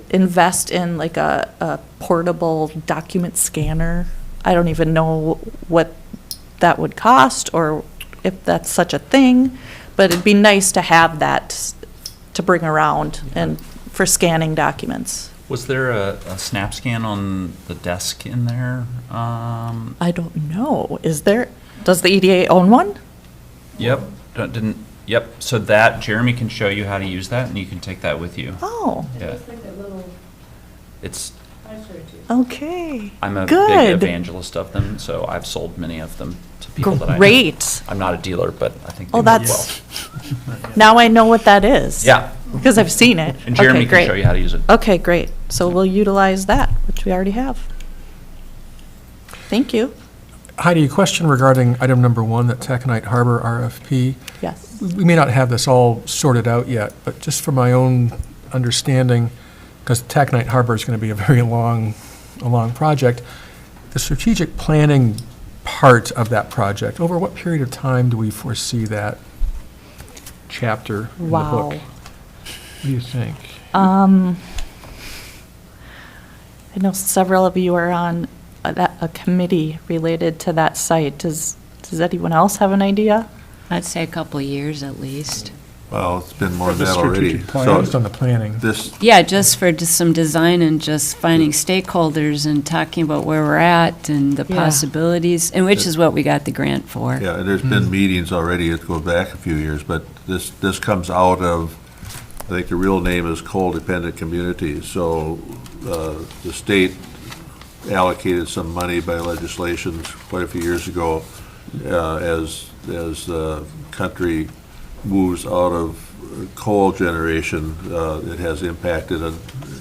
invest in like a portable document scanner? I don't even know what that would cost or if that's such a thing, but it'd be nice to have that to bring around and for scanning documents. Was there a snap scan on the desk in there? I don't know. Is there? Does the EDA own one? Yep. Yep. So that Jeremy can show you how to use that, and you can take that with you. Oh, Yeah. It's like a little, It's. I showed it to you. okay. I'm a Good. big evangelist of them, so I've sold many of them to people that I know. Great. I'm not a dealer, but I think Oh, they work that's, well. now I know what that is. Yeah. Because I've seen it. And Jeremy Okay, can great. show you how to use it. Okay, great. So we'll utilize that, which we already have. Thank you. Heidi, a question regarding item number 1, that Taconite Harbor RFP. Yes. We may not have this all sorted out yet, but just for my own understanding, because Taconite Harbor is going to be a very long project, the strategic planning part of that project, over what period of time do we foresee that chapter in the Wow. book? What do you think? I know several of you are on a committee related to that site. Does anyone else have an idea? I'd say a couple of years at least. Well, it's been more For than the that already. strategic plan. So Based on the planning. this, Yeah, just for some design and just finding stakeholders and talking about where we're at and the Yeah. possibilities, and which is what we got the grant for. yeah, and there's been meetings already, it goes back a few years, but this comes out of, I think the real name is coal-dependent communities. So the state allocated some money by legislation quite a few years ago as the country moves out of coal generation. It has impacted,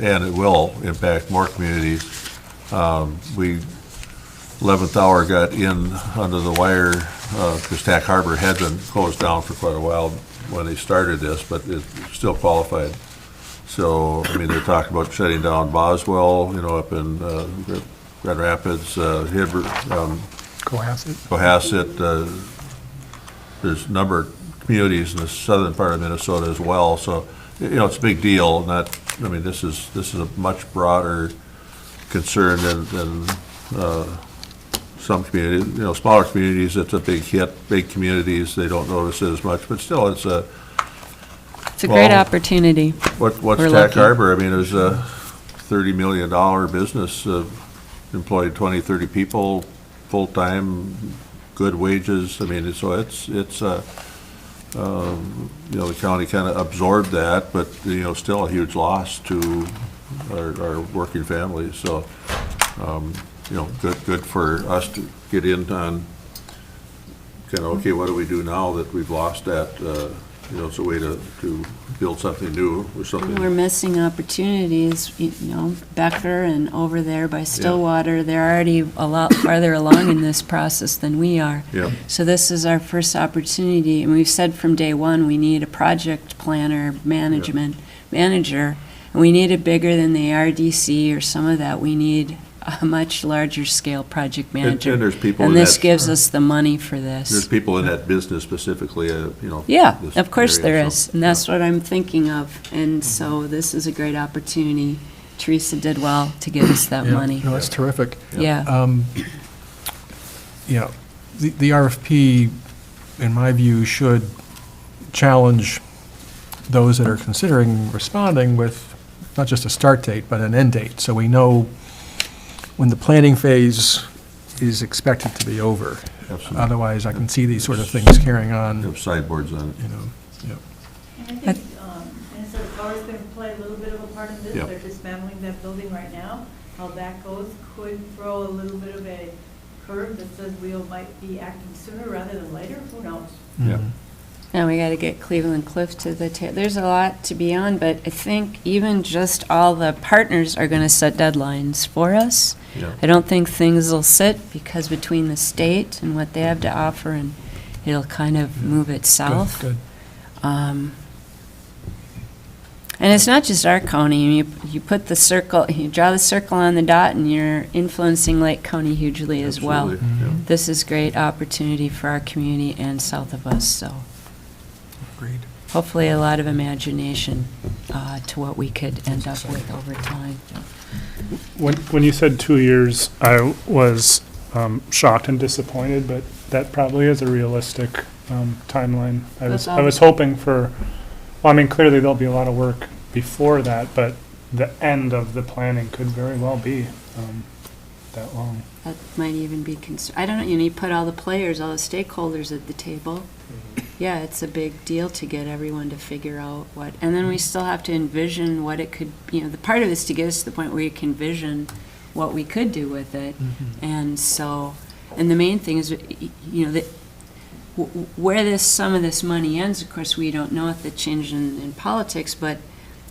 and it will impact more communities. We 11th hour got in under the wire, because Tack Harbor had been closed down for quite a while when they started this, but it still qualified. So, I mean, they're talking about shutting down Boswell, up in Grand Rapids, Cohasset. There's a number of communities in the southern part of Minnesota as well. So, it's a big deal. This is a much broader concern than some communities. Smaller communities, it's a big hit. Big communities, they don't notice it as much, but still, it's a great opportunity. What's We're Tack lucky. Harbor? It was a $30 million business, employed 20, 30 people, full-time, good wages. So the county kind of absorbed that, but, still a huge loss to our working families. So, good for us to get in on kind of, okay, what do we do now that we've lost that? It's a way to build something new or something. We're missing opportunities, Becker and over there by Stillwater, they're already a lot farther along in this process than we are. Yeah. So this is our first opportunity, and we've said from day one, we need a project planner, manager, and we need it bigger than the RDC or some of that. We need a much larger scale project manager. And there's people And in this that- gives us the money for There's this. people in that business specifically, Yeah, this of course area, there so, is, and that's what I'm thinking of. And so this is a great opportunity. Teresa did well to give us that Yeah, money. No, that's terrific. Yeah. The RFP, in my view, should challenge those that are considering responding with not just a start date, but an end date, so we know when the planning phase is expected to be over. Absolutely. Otherwise, I can see these sort of things carrying on, Have sideboards on it. And I think Minnesota Power is going to play a little bit of a part in this. Yep. They're dismantling that building right now. How that goes could throw a little bit of a curve that says we might be acting sooner rather than later. Who knows? Yeah. Now we got to get Cleveland Cliff to the table. There's a lot to be on, but I think even just all the partners are going to set deadlines for us. Yeah. I don't think things will sit because between the state and what they have to offer, and it'll kind of move itself. Good. And it's not just our county. You put the circle, you draw the circle on the dot, and you're influencing Lake County hugely as well. Absolutely, yeah. This is great opportunity for our community and south of us, so Agreed. hopefully a lot of imagination to what we could end up with over time. When you said 2 years, I was shocked and disappointed, but that probably is a realistic timeline. I was hoping for, clearly there'll be a lot of work before that, but the end of the planning could very well be that long. That might even be, I don't know, you put all the players, all the stakeholders at the table. Yeah, it's a big deal to get everyone to figure out what, and then we still have to envision what it could, the part of it is to get us to the point where you can envision what we could do with it. And so, and the main thing is, that where some of this money ends, of course, we don't know with the change in politics, but,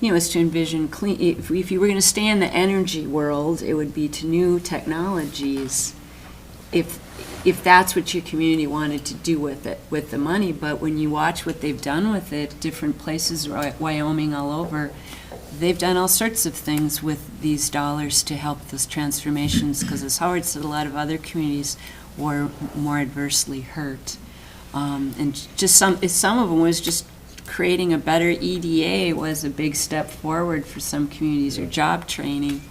is to envision clean, if you were going to stay in the energy world, it would be to new technologies, if that's what your community wanted to do with it, with the money. But when you watch what they've done with it, different places, Wyoming, all over, they've done all sorts of things with these dollars to help those transformations, because as Howard said, a lot of other communities were more adversely hurt. And just some of them was just creating a better EDA was a big step forward for some communities, or job training.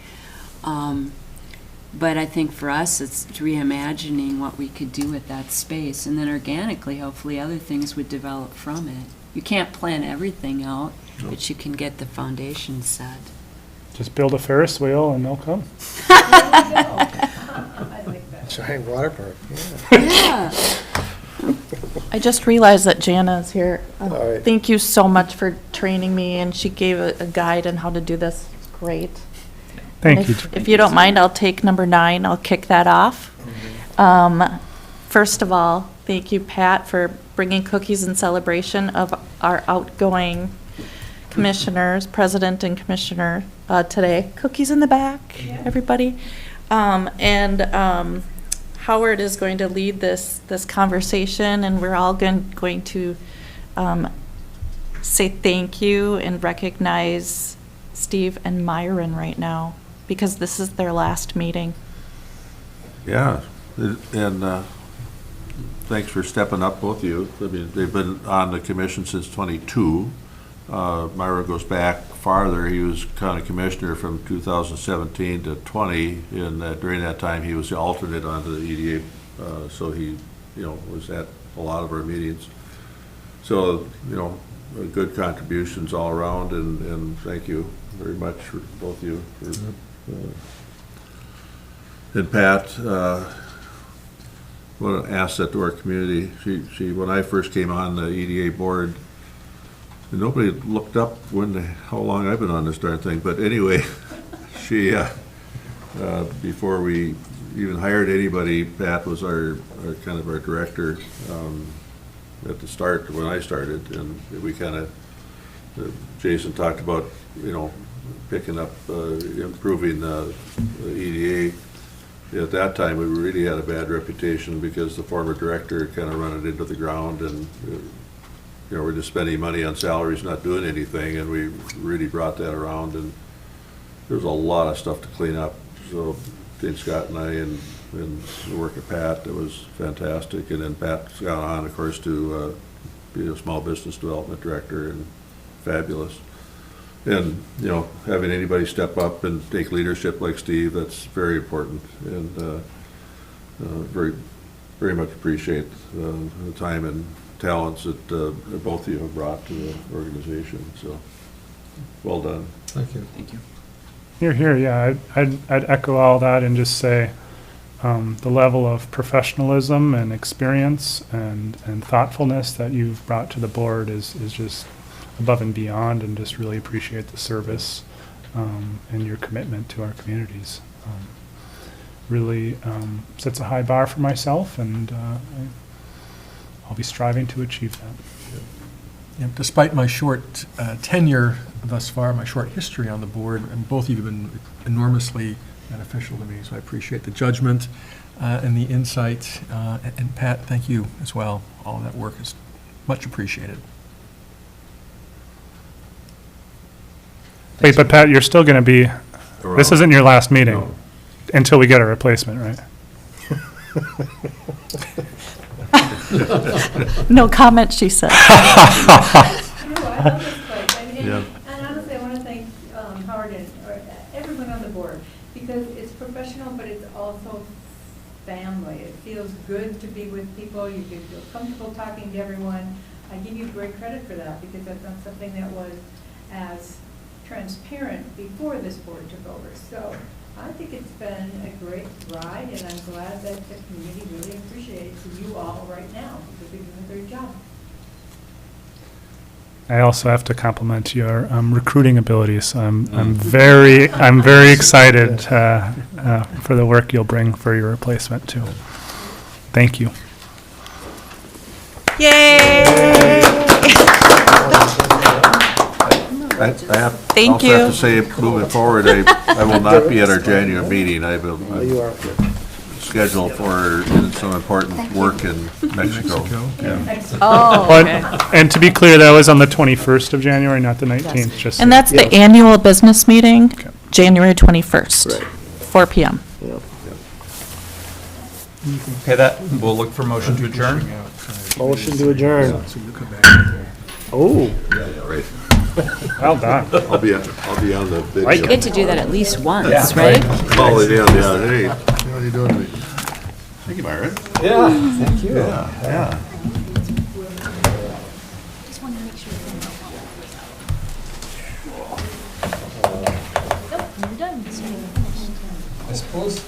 But I think for us, it's reimagining what we could do with that space, and then organically, hopefully, other things would develop from it. You can't plan everything out, but you can get the foundation set. Just build a Ferris wheel and they'll come. I like that. Giant water park, Yeah. I just realized that Jana is here. right. Thank you so much for training me, and she gave a guide on how to do this. It's great. Thank you. If you don't mind, I'll take number 9. I'll kick that off. First of all, thank you, Pat, for bringing cookies in celebration of our outgoing commissioners, president and commissioner, today. Cookies in the back, everybody. Howard is going to lead this conversation, and we're all going to say thank you and recognize Steve and Myron right now, because this is their last meeting. Yeah, and thanks for stepping up, both of you. I mean, they've been on the commission since '22. Myra goes back farther. He was county commissioner from 2017 to 20, and during that time, he was the alternate onto the EDA, so he, was at a lot of our meetings. So, good contributions all around, and thank you very much for both of you. And Pat, what an asset to our community. She, when I first came on the EDA board, nobody looked up how long I've been on this darn thing, but anyway, she, before we even hired anybody, Pat was our kind of our director at the start when I started, and we kind of, Jason talked about, picking up, improving the EDA. At that time, we really had a bad reputation because the former director kind of run it into the ground, and we're just spending money on salaries, not doing anything, and we really brought that around, and there's a lot of stuff to clean up. So Dave Scott and I, and the work of Pat, it was fantastic. And then Pat's gone on, of course, to be a small business development director, and fabulous. And, having anybody step up and take leadership like Steve, that's very important. And very, very much appreciate the time and talents that both of you have brought to the organization. So, well done. Thank you. Thank you. Here, yeah, I'd echo all that and just say the level of professionalism and experience and thoughtfulness that you've brought to the board is just above and beyond, and just really appreciate the service and your commitment to our communities. Really sets a high bar for myself, and I'll be striving to achieve that. Yeah, despite my short tenure thus far, my short history on the board, and both of you have been enormously beneficial to me, so I appreciate the judgment and the insight. And Pat, thank you as well. All of that work is much appreciated. Wait, but Pat, you're still going to be, this isn't your last meeting No. until we get a replacement, right? No comment, she said. No, I love this place. And honestly, I want to thank Howard and everyone on the board, because it's professional, but it's also family. It feels good to be with people. You can feel comfortable talking to everyone. I give you great credit for that, because that's not something that was as transparent before this board took over. So I think it's been a great ride, and I'm glad that the community really appreciates you all right now, because you're doing a great job. I also have to compliment your recruiting abilities. I'm very excited for the work you'll bring for your replacement too. Thank you. Yay! Thank you. I also have to say, moving forward, I will not be at our January meeting. I'm scheduled for some important work in Mexico. Oh, Well, okay. and to be clear, that was on the 21st of January, not the 19th, just. And that's the annual business meeting, January 21st, 4 PM. Okay, we'll look for motion to adjourn. Motion to adjourn. So you come back there. Oh. Right. Well done. I'll be on the video. You get to do that at least once, right? Oh, yeah, hey, how are you doing? Thank you, Myron. Yeah, thank you. Yeah. Just want to make sure. Nope, you're done. I suppose